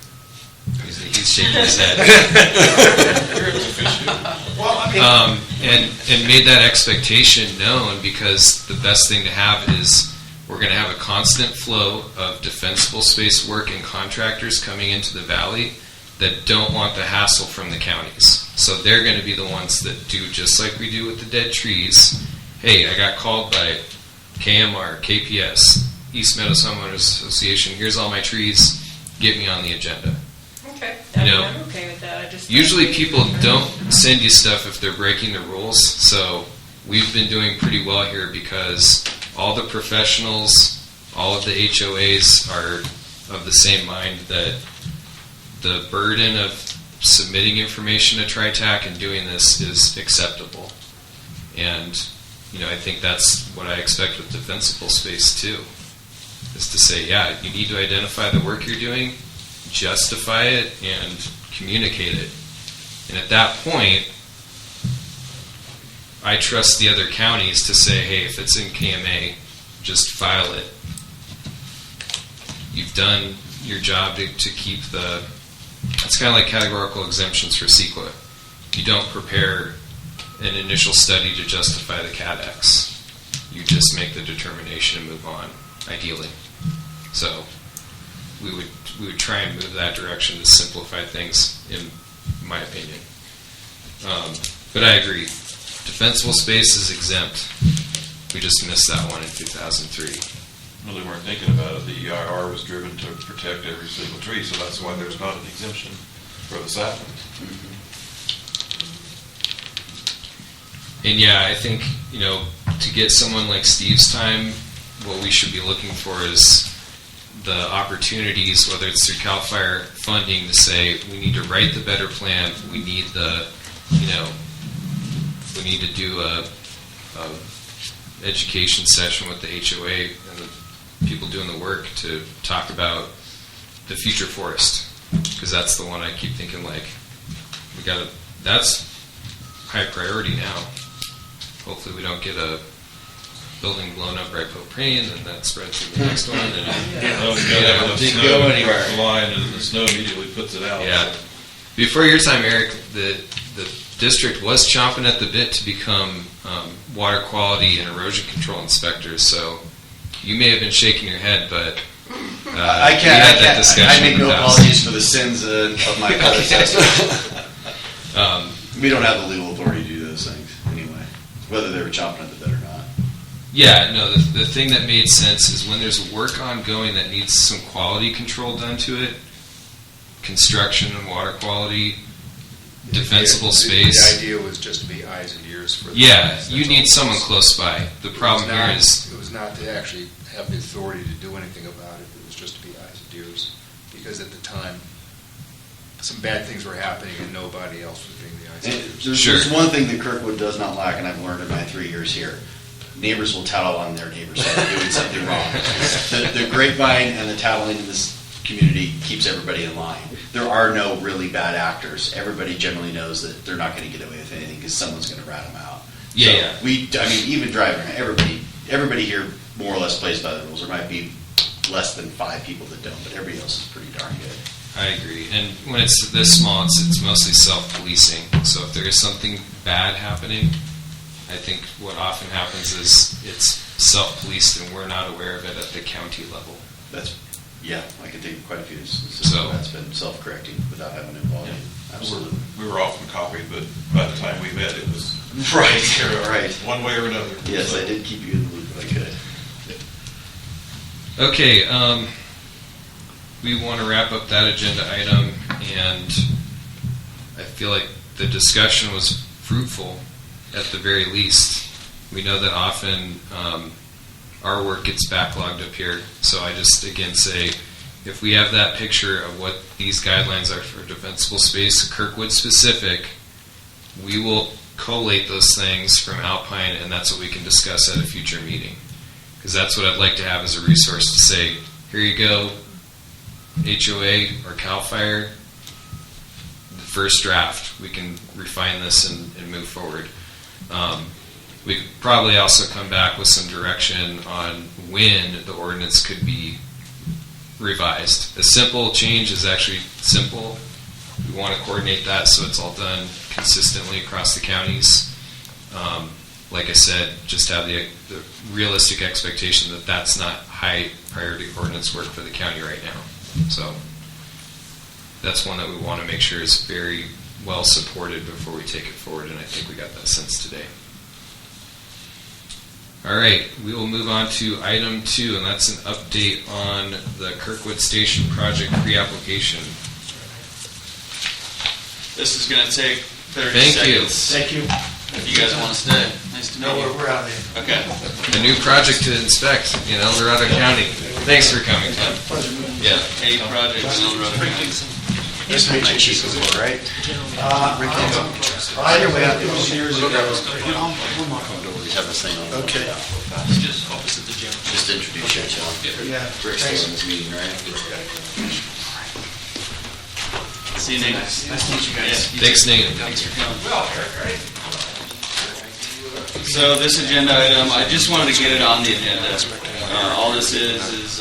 He's shaking his head. Well, I mean, And made that expectation known, because the best thing to have is we're going to have a constant flow of defensible space work and contractors coming into the valley that don't want the hassle from the counties. So they're going to be the ones that do just like we do with the dead trees. Hey, I got called by KMR, KPS, East Meadows Homeowners Association. Here's all my trees. Get me on the agenda. Okay, You know, I'm okay with that. I just Usually people don't send you stuff if they're breaking the rules, so we've been doing pretty well here because all the professionals, all of the HOAs are of the same mind that the burden of submitting information to Tri Tac and doing this is acceptable. And, I think that's what I expect with defensible space too, is to say, yeah, you need to identify the work you're doing, justify it, and communicate it. And at that point, I trust the other counties to say, hey, if it's in KMA, just file it. You've done your job to keep it's kind of like categorical exemptions for CEQA. You don't prepare an initial study to justify the CADEX. You just make the determination and move on. ideally. So we would try and move that direction to simplify things, in my opinion. But I agree. Defensible space is exempt. We just missed that one in 2003. Really weren't thinking about it. The EIR was driven to protect every single tree, so that's why there's not an exemption for the saplings. And yeah, I think, to get someone like Steve's time, what we should be looking for is the opportunities, whether it's through CAL FIRE funding, to say we need to write the better plan, we need we need to do a education session with the HOA and the people doing the work to talk about the future forest, because that's the one I keep thinking that's high priority now. Hopefully we don't get a building blown up by propane and that spreads to the next one. And Didn't go anywhere. Line and the snow immediately puts it out. Yeah. Before your time, Eric, the district was chomping at the bit to become water quality and erosion control inspectors. So you may have been shaking your head, but I make no apologies for the sins of my predecessor. We don't have the legal authority to do those things anyway, whether they were chomping at the bit or not. Yeah, no, the thing that made sense is when there's work ongoing that needs some quality control done to it, construction and water quality, defensible space. The idea was just to be eyes and ears for the you need someone close by. The problem here is... It was not to actually have the authority to do anything about it. It was just to be eyes and ears. Because at the time, some bad things were happening and nobody else was being the eyes and ears. There's one thing that Kirkwood does not lack, and I've learned in my 3 years here. Neighbors will tattle on their neighbors if they're doing something wrong. The grapevine and the tattling in this community keeps everybody in line. There are no really bad actors. Everybody generally knows that they're not going to get away with anything because someone's going to rat them out. Yeah. Even driving, everybody here more or less plays by the rules. There might be less than 5 people that don't, but everybody else is pretty darn good. I agree. And when it's this small, it's mostly self-policing. So if there is something bad happening, I think what often happens is it's self-policed and we're not aware of it at the county level. I can think of quite a few instances that's been self-correcting without having to involve you. Absolutely. We were often copied, but by the time we met, it was right. One way or another. Yes, so. I did keep you in the loop if I could. Okay, we want to wrap up that agenda item, and I feel like the discussion was fruitful at the very least. We know that often our work gets backlogged up here, so I just again say, if we have that picture of what these guidelines are for defensible space, Kirkwood specific, we will collate those things from Alpine, and that's what we can discuss at a future meeting. Because that's what I'd like to have as a resource to say, here you go, HOA or CAL FIRE, the first draft. We can refine this and move forward. We could probably also come back with some direction on when the ordinance could be revised. A simple change is actually simple. We want to coordinate that so it's all done consistently across the counties. Like I said, just have the realistic expectation that that's not high priority ordinance work for the county right now. So that's one that we want to make sure is very well supported before we take it forward, and I think we got that sense today. All right, we will move on to item 2, and that's an update on the Kirkwood Station project pre-application. This is going to take 30 Thank you. seconds. Thank you. If you guys want to stay. Nice to meet you. We're out of here. Okay. A new project to inspect in El Dorado County. Thanks for coming, Tom. Yeah. A project in El Dorado County. This my chief as well, right? Either way, it was years ago. Always have this thing on. Okay. Just opposite the gym. Just to introduce you, John. Yeah. Rick's still in this meeting, right? See you, Nate. Nice to meet you guys. Thanks, Nate. Thanks for coming. So this agenda item, I just wanted to get it on the agenda. All this is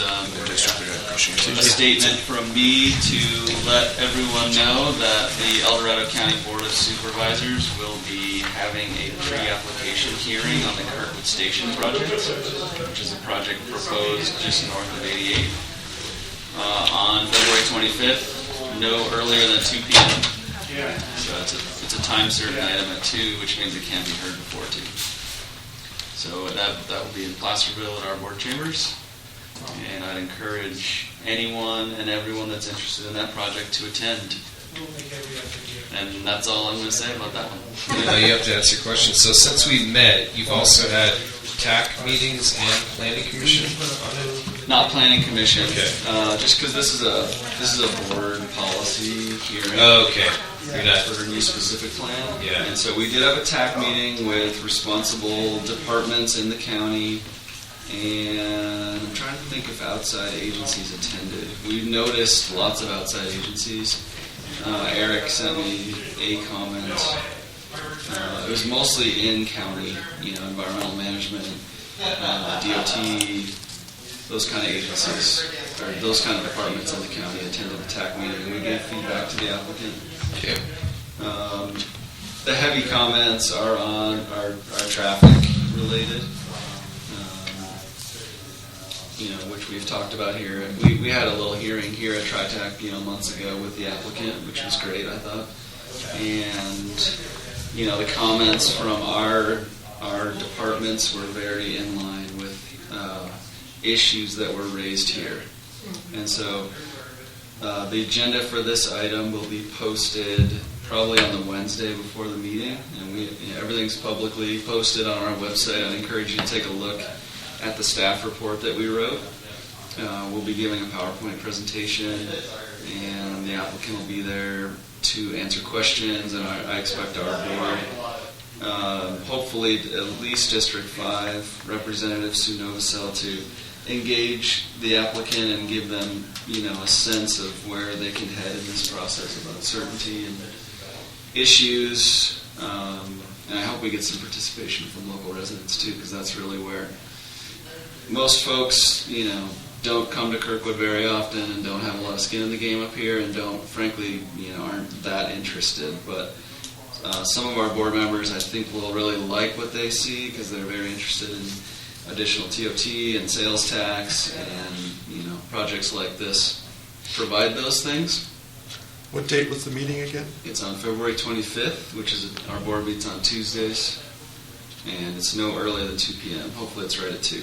A statement from me to let everyone know that the El Dorado County Board of Supervisors will be having a pre-application hearing on the Kirkwood Station project, which is a project proposed just north of 88, on February 25th, no earlier than 2 p.m. So it's a time certain item at 2, which means it can be heard before 2. So that will be in Placerville at our board chambers. And I'd encourage anyone and everyone that's interested in that project to attend. And that's all I'm going to say about that one. Now you have to ask your question. So since we met, you've also had TAC meetings and planning commission on it? Not planning commission. Okay. Just because this is a board policy hearing. Oh, okay. You're not. For a new specific plan. Yeah. And so we did have a TAC meeting with responsible departments in the county. And I'm trying to think if outside agencies attended. We noticed lots of outside agencies. Eric sent me a comment. It was mostly in county, environmental management, DOT, those kind of agencies, or those kind of departments in the county attended the TAC meeting. We gave feedback to the applicant. Okay. The heavy comments are on our traffic related. Which we've talked about here. We had a little hearing here at Tri Tac, months ago with the applicant, which was great, I thought. And, the comments from our departments were very in line with issues that were raised here. And so the agenda for this item will be posted probably on the Wednesday before the meeting. And everything's publicly posted on our website. I'd encourage you to take a look at the staff report that we wrote. We'll be giving a PowerPoint presentation, and the applicant will be there to answer questions, and I expect our board, hopefully at least District 5 representative Sue Novosel, to engage the applicant and give them, a sense of where they can head in this process of uncertainty and issues. And I hope we get some participation from local residents too, because that's really where most folks, don't come to Kirkwood very often and don't have a lot of skin in the game up here and frankly, aren't that interested. But some of our board members, I think, will really like what they see because they're very interested in additional TOT and sales tax and, projects like this provide those things. What date was the meeting again? It's on February 25th, which is our board meets on Tuesdays, and it's no earlier than 2 p.m. Hopefully it's right at 2.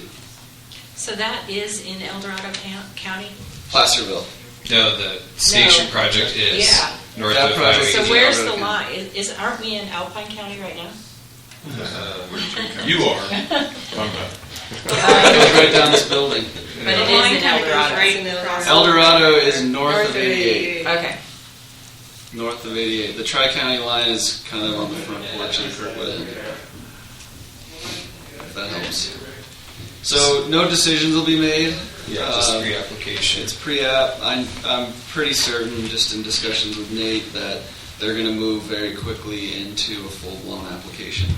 So that is in El Dorado County? Placerville. No, the station project is north That of project Highway. So where's the Alberta line? Aren't we in Alpine County right now? You are. I'm not. It goes right down this building. But it is in El Dorado. El Dorado is north of 88. Okay. North of 88. The Tri-County line is kind of on the front porch of Kirkwood. If that helps. So no decisions will be made. Yeah, just pre-application. It's pre-app. I'm pretty certain, just in discussions with Nate, that they're going to move very quickly into a full-blown application.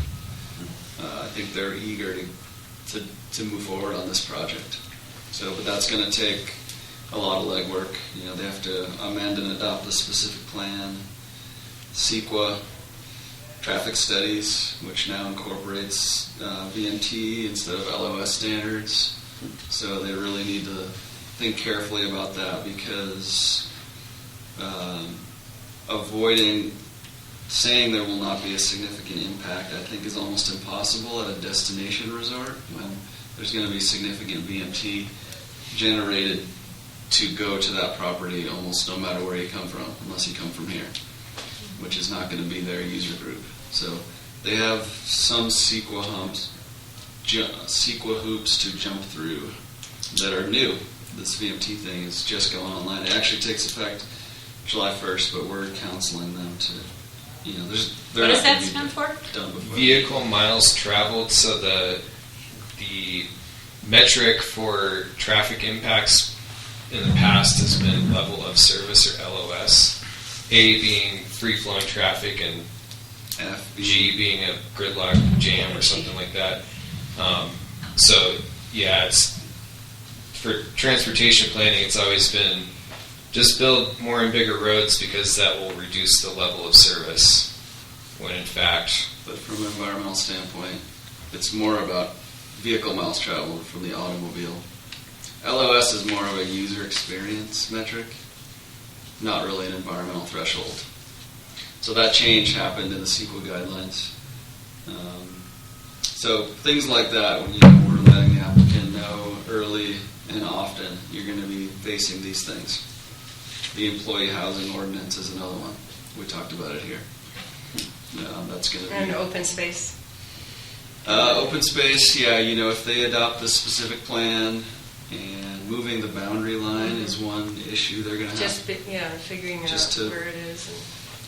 I think they're eager to move forward on this project. But that's going to take a lot of legwork. They have to amend and adopt the specific plan, CEQA, traffic studies, which now incorporates VMT instead of LOS standards. So they really need to think carefully about that because avoiding saying there will not be a significant impact, I think, is almost impossible at a destination resort when there's going to be significant VMT generated to go to that property almost no matter where you come from, unless you come from here, which is not going to be their user group. So they have some CEQA hoops to jump through that are new. This VMT thing is just going online. It actually takes effect July 1st, but we're counseling them to, they're What does not gonna that be stand for? done before. Vehicle miles traveled. So the metric for traffic impacts in the past has been level of service, or LOS. A being free-flowing traffic and G being a gridlock jam or something like that. It's for transportation planning, it's always been just build more and bigger roads because that will reduce the level of service. When in fact, But from an environmental standpoint, it's more about vehicle miles traveled from the automobile. LOS is more of a user experience metric, not really an environmental threshold. So that change happened in the CEQA guidelines. So things like that, when we're letting the applicant know early and often, you're going to be facing these things. The employee housing ordinance is another one. We talked about it here. That's going to be... And open space. Open space, yeah, if they adopt this specific plan, and moving the boundary line is one issue they're going to have. Figuring Just out to- where it is.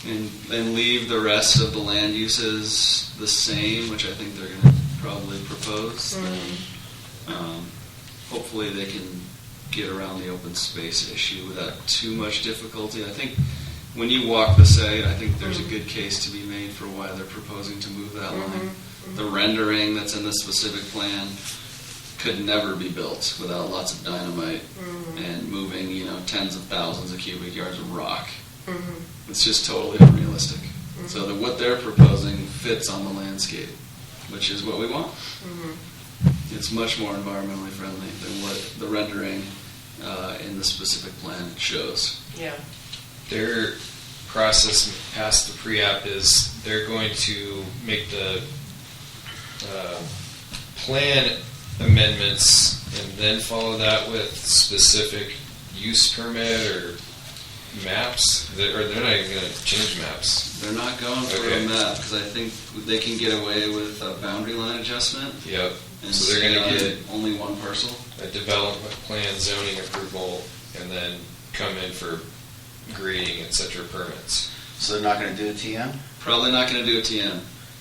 And leave the rest of the land uses the same, which I think they're going to probably propose. Hopefully they can get around the open space issue without too much difficulty. I think when you walk the site, I think there's a good case to be made for why they're proposing to move that line. The rendering that's in the specific plan could never be built without lots of dynamite and moving, tens of thousands of cubic yards of rock. It's just totally unrealistic. So that what they're proposing fits on the landscape, which is what we want. It's much more environmentally friendly than what the rendering in the specific plan shows. Yeah. their process past the pre-app is they're going to make the plan amendments and then follow that with specific use permit or maps, or they're not even going to change maps. They're not going for a map because I think they can get away with a boundary line adjustment. Yep. And So they're going to get only one parcel. a development plan, zoning approval, and then come in for grading, etc. permits. So they're not going to do a TM? Probably not going to do a TM.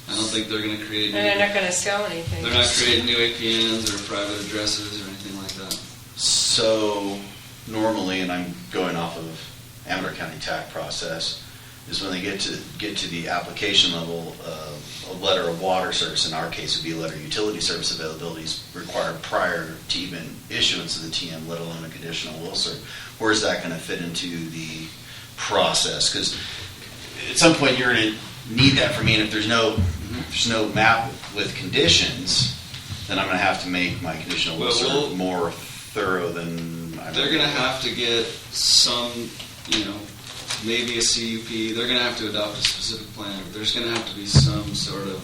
I don't think they're going to create. And they're not going to sell anything. They're not creating new APNs or private addresses or anything like that. So normally, and I'm going off of Amador County TAC process, is when they get to the application level, a letter of water service, in our case would be a letter of utility service availability is required prior to even issuance of the TM, let alone a conditional will serve. Where is that going to fit into the process? Because at some point you're going to need that for me, and if there's no map with conditions, then I'm going to have to make my conditional will serve more thorough than they're going to have to get some, maybe a CUP. They're going to have to adopt a specific plan. There's going to have to be some sort of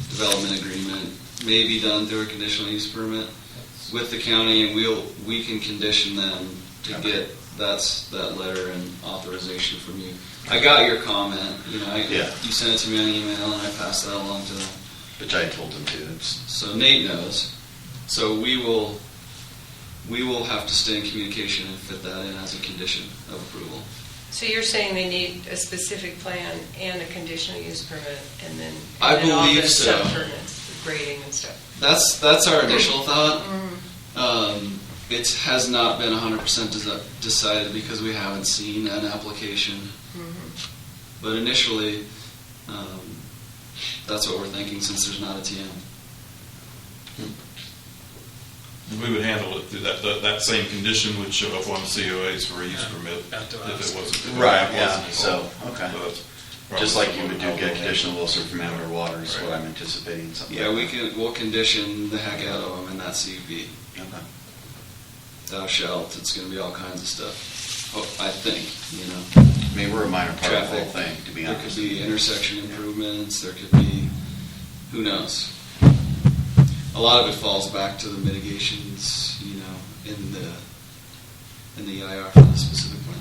development agreement, maybe done through a conditional use permit with the county, and we can condition them to get that letter and authorization from you. I got your comment. You sent it to me on email, and I passed that along to them. Which I told them to. So Nate knows. So we will have to stay in communication and fit that in as a condition of approval. So you're saying they need a specific plan and a conditional use permit, and then I all believe the so. sub-permits, the grading and stuff. That's our initial thought. It has not been 100% decided because we haven't seen an application. But initially, that's what we're thinking since there's not a TM. We would handle it through that same condition would show up on the COAs for a use permit if it wasn't. Right, if it yeah, wasn't so, involved. okay. So that's Just like you probably would do how get we'll conditional handle will serve from Amador Water is Right. what I'm anticipating. Something Yeah, like we'll condition the heck out of them in that CUP. that. Okay. Thou shalt. It's going to be all kinds of stuff. Oh, I think, I mean, we're a minor part of the whole thing, to be There honest. could be intersection improvements. There could be, who knows? A lot of it falls back to the mitigations, in the EIR for the specific plan.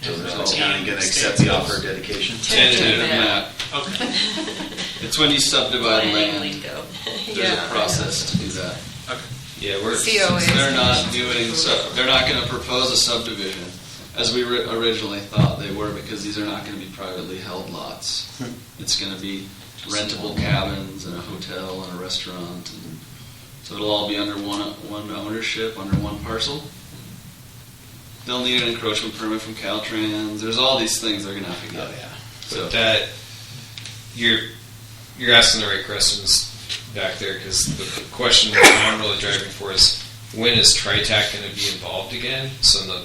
So is the county going to accept the offer of dedication? Tentative map. Okay. It's when you subdivide land. Lingo. There's a process to do that. Yeah, we're COAs. They're not they're not going to propose a subdivision as we originally thought they were, because these are not going to be privately held lots. It's going to be rentable cabins and a hotel and a restaurant, and so it'll all be under one ownership, under one parcel. They'll need an encroachment permit from Caltrans. There's all these things they're going to have to get. Oh, yeah. But that you're asking the right questions back there, because the question that I'm really driving for is when is Tri Tac going to be involved again? So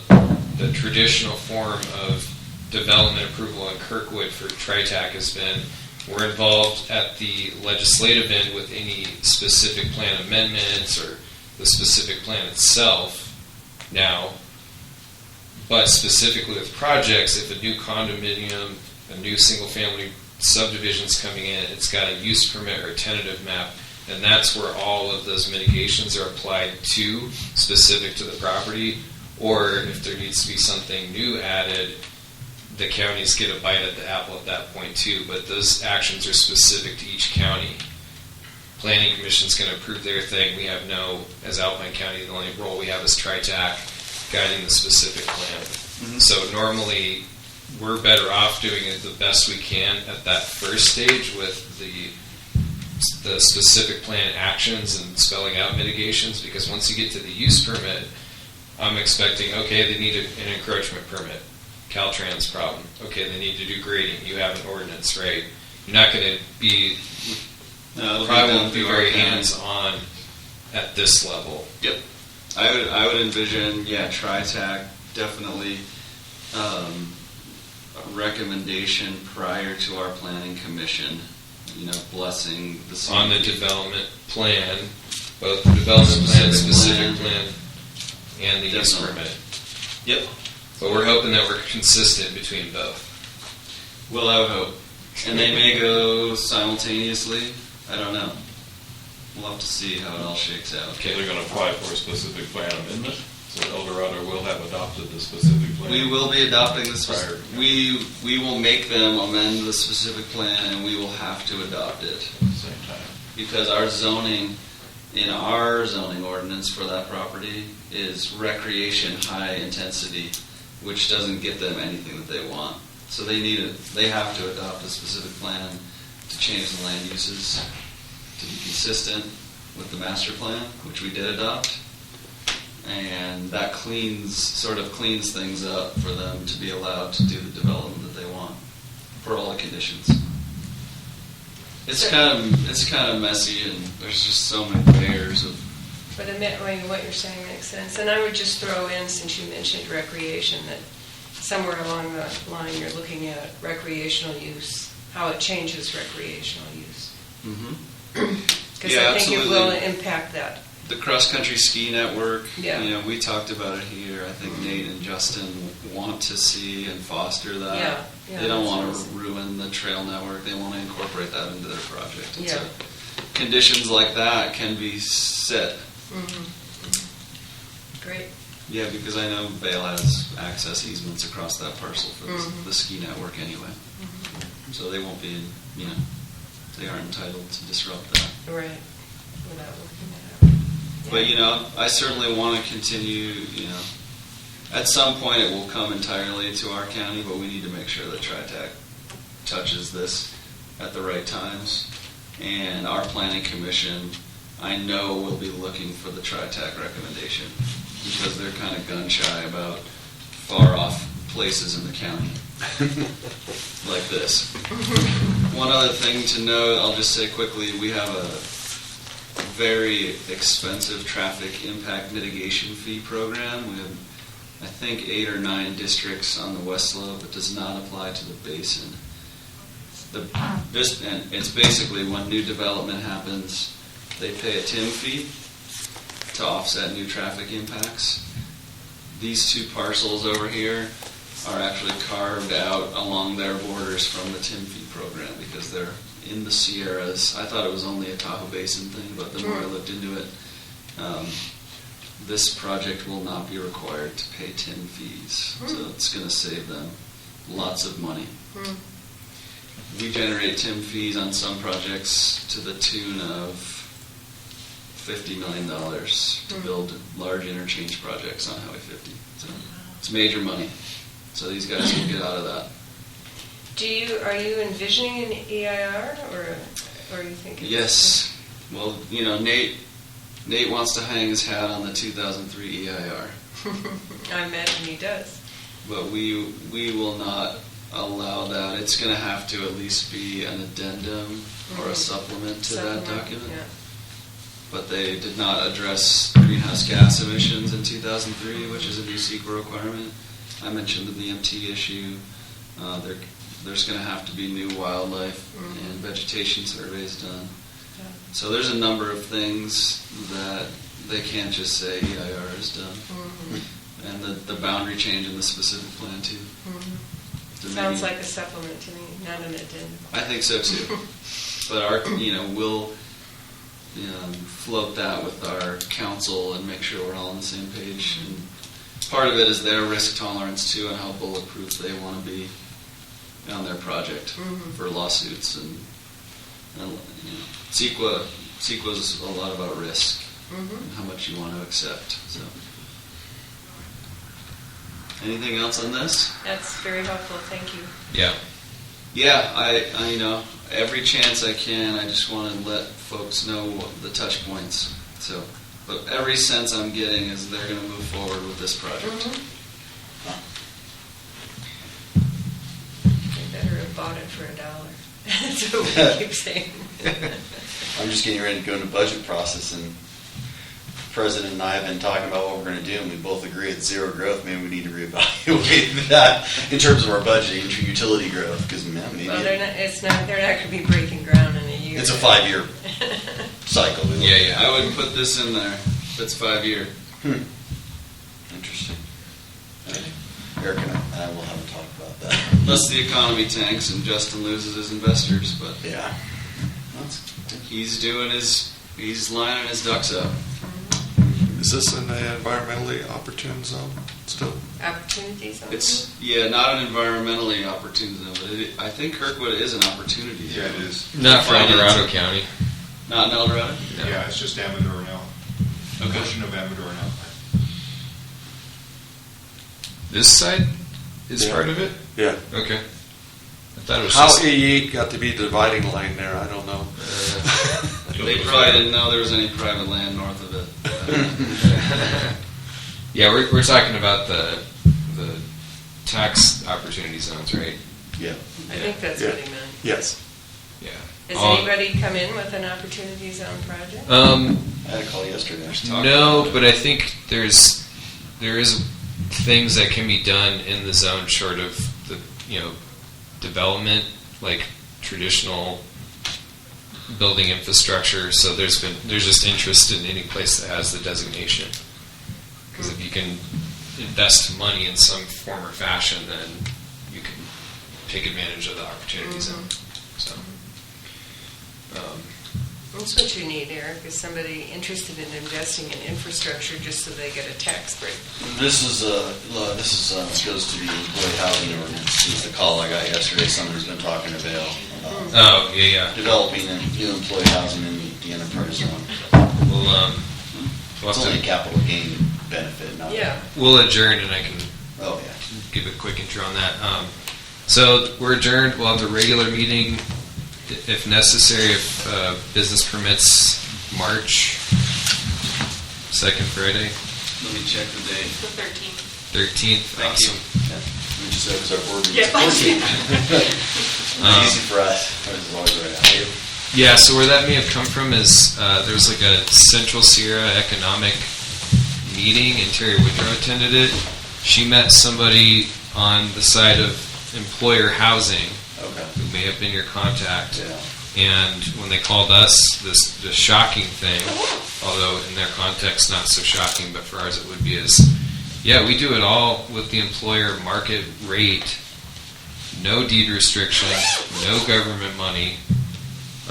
the traditional form of development approval in Kirkwood for Tri Tac has been, we're involved at the legislative end with any specific plan amendments or the specific plan itself now, but specifically with projects, if a new condominium, a new single-family subdivision's coming in, it's got a use permit or a tentative map, and that's where all of those mitigations are applied to, specific to the property. Or if there needs to be something new added, the counties get a bite at the apple at that point too, but those actions are specific to each county. Planning Commission's going to approve their thing. We have no, as Alpine County, the only role we have is Tri Tac guiding the specific plan. Mm-hmm. So normally we're better off doing it the best we can at that first stage with the specific plan actions and spelling out mitigations, because once you get to the use permit, I'm expecting, okay, they need an encroachment permit. Caltrans problem. Okay, they need to do grading. You have an ordinance, right? You're not going to be, probably won't be very hands-on at this level. Yep. I would envision, Tri Tac definitely a recommendation prior to our planning commission, blessing the on the development plan, both the development plan, specific plan, and the use permit. Yep. But we're hoping that we're consistent between both. Well, I would hope. And they may go simultaneously. I don't know. We'll have to see how it all shakes out. Okay, they're going to apply for a specific plan amendment, so El Dorado will have adopted the specific plan. We will be adopting the prior. we will make them amend the specific plan, and we will have to adopt it At the same time. because our zoning in our zoning ordinance for that property is recreation high intensity, which doesn't get them anything that they want. So they have to adopt a specific plan to change the land uses to be consistent with the master plan, which we did adopt. And that sort of cleans things up for them to be allowed to do the development that they want for all the conditions. It's kind of messy, and there's just so many layers of. But what you're saying makes sense. And I would just throw in, since you mentioned recreation, that somewhere along the line you're looking at recreational use, how it changes recreational use. Because I think it will impact that. The cross-country ski network, Yeah. We talked about it here. I think Nate and Justin want to see and foster that. Yeah, They don't that's want to awesome. ruin the trail network. They want to incorporate that into their project. And Yeah. so conditions like that can be set. Great. Yeah, because I know Vail has access easements across that parcel for the ski network anyway. So they won't be, they aren't entitled to disrupt that. Right. Without working it out. But, I certainly want to continue, at some point it will come entirely to our county, but we need to make sure that Tri Tac touches this at the right times. And our planning commission, I know, will be looking for the Tri Tac recommendation because they're kind of gun shy about far off places in the county like this. One other thing to note, I'll just say quickly, we have a very expensive traffic impact mitigation fee program. We have, I think, 8 or 9 districts on the West Slope that does not apply to the basin. And it's basically when new development happens, they pay a TIM fee to offset new traffic impacts. These two parcels over here are actually carved out along their borders from the TIM fee program because they're in the Sierras. I thought it was only a Tahoe Basin thing, but the more I looked into it, this project will not be required to pay TIM fees. So it's going to save them lots of money. We generate TIM fees on some projects to the tune of $50 million to build large interchange projects on Highway 50. So it's major money. So these guys can get out of that. Are you envisioning an EIR, or you think? Yes. Well, Nate wants to hang his hat on the 2003 EIR. I imagine he does. But we will not allow that. It's going to have to at least be an addendum or a supplement to that document. Yeah. but they did not address greenhouse gas emissions in 2003, which is a new CEQA requirement. I mentioned the BMT issue. There's going to have to be new wildlife and vegetation surveys done. So there's a number of things that they can't just say EIR is done. And the boundary change in the specific plan too. So Sounds maybe- like a supplement to me, not an addendum. I think so too. But we'll float that with our council and make sure we're all on the same page. And part of it is their risk tolerance too, and how bulletproof they want to be on their project for lawsuits and CEQA is a lot about risk and how much you want to accept. So, anything else on this? That's very helpful, thank you. Yeah, I every chance I can, I just want to let folks know the touch points. So, but every sense I'm getting is they're going to move forward with this project. They better have bought it for $1. That's what we keep saying. I'm just getting ready to go into budget process, and the President and I have been talking about what we're going to do, and we both agree it's zero growth. Maybe we need to reevaluate that in terms of our budgeting for utility growth, because maybe Well, they're not going to be breaking ground in a year. it's a 5-year cycle. I wouldn't put this in there if it's 5-year. Interesting. Eric and I will have a talk about that. Unless the economy tanks and Justin loses his investors, but Yeah. he's lining his ducks up. Is this an environmentally opportune zone still? Opportunities on It's not an environmentally opportune zone, but I think Kirkwood is an opportunity Yeah, zone. it is. Not for El Dorado County. Not in El Dorado? Yeah, it's just Amador now. A Okay. portion of Amador now. This side is Yeah. part of it? Yeah. Okay. I thought it was How just... EE got to be the dividing line there, I don't know. They probably didn't know there was any private land north of it. Yeah, we're talking about the tax opportunity zones, right? Yeah. I think that's what he meant. Yes. Yeah. Has Um, anybody come in with an opportunity zone project? I had a call yesterday. No, but I think there is things that can be done in the zone short of the development, like traditional building infrastructure. So there's just interest in any place that has the designation, because if you can invest money in some form or fashion, then you can take advantage of the opportunity zone. So. That's what you need, Eric, is somebody interested in investing in infrastructure just so they get a tax break. This goes to the employee housing ordinance. This is the call I got yesterday. Someone's been talking to Vail about Oh, yeah. developing a new employee housing in the enterprise zone. We'll It's only a capital gain benefit, not. we'll adjourn, and I can Oh, yeah. give a quick intro on that. So we're adjourned. We'll have the regular meeting, if necessary, if business permits, March 2nd Friday, Let me check the date. The 13th. 13th. Thank Awesome. We just said it was our board Yeah, meeting. Um, Easy for us. That was always right out here. Yeah, so where that may have come from is there was like a Central Sierra economic meeting, and Terry Woodrow attended it. She met somebody on the side of employer housing Okay. who may have been your contact. Yeah. And when they called us, the shocking thing, although in their context not so shocking, but for ours it would be, is, yeah, we do it all with the employer market rate, no deed restriction, no government money.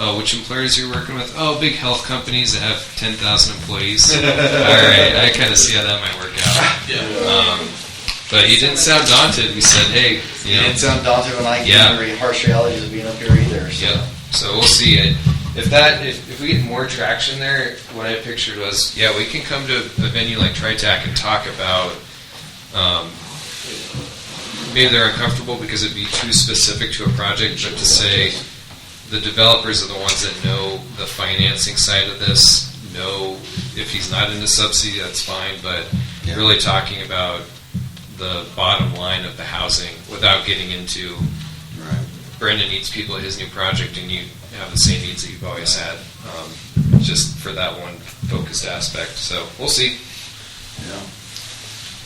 Oh, which employers you're working with? Oh, big health companies that have 10,000 employees. All right, I kind of see how that might work out. But he didn't sound daunted. We said, hey, You didn't sound daunted when I gave Yeah. you the harsh realities of being up here either. So. yeah. So we'll see. If we get more traction there, what I pictured was, yeah, we can come to a venue like Tri Tac and talk about. Maybe they're uncomfortable because it'd be too specific to a project, but to say the developers are the ones that know the financing side of this. Know if he's not into subsidy, that's fine, but really talking about the bottom line of the housing without getting into. Right. Brendan needs people at his new project, and you have the same needs that you've always had. just for that one focused aspect. So we'll see. Yeah.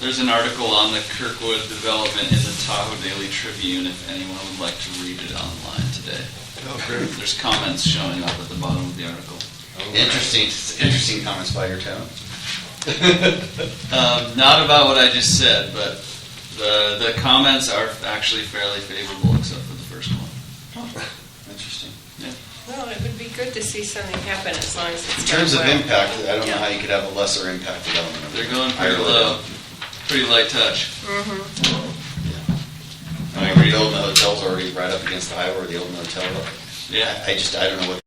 There's an article on the Kirkwood development in the Tahoe Daily Tribune if anyone would like to read it online today. Oh, great. There's comments showing up at the bottom of the article. Interesting comments by your tone. Not about what I just said, but the comments are actually fairly favorable except for the first one. Interesting. Yeah. Well, it would be good to see something happen as long as it's In terms of done well. impact, I don't know Yeah. how you could have a lesser impact development. They're going I pretty really low, don't. pretty light touch. I mean, were the old hotels already right up against the highway, or the old motel? Yeah. I don't know what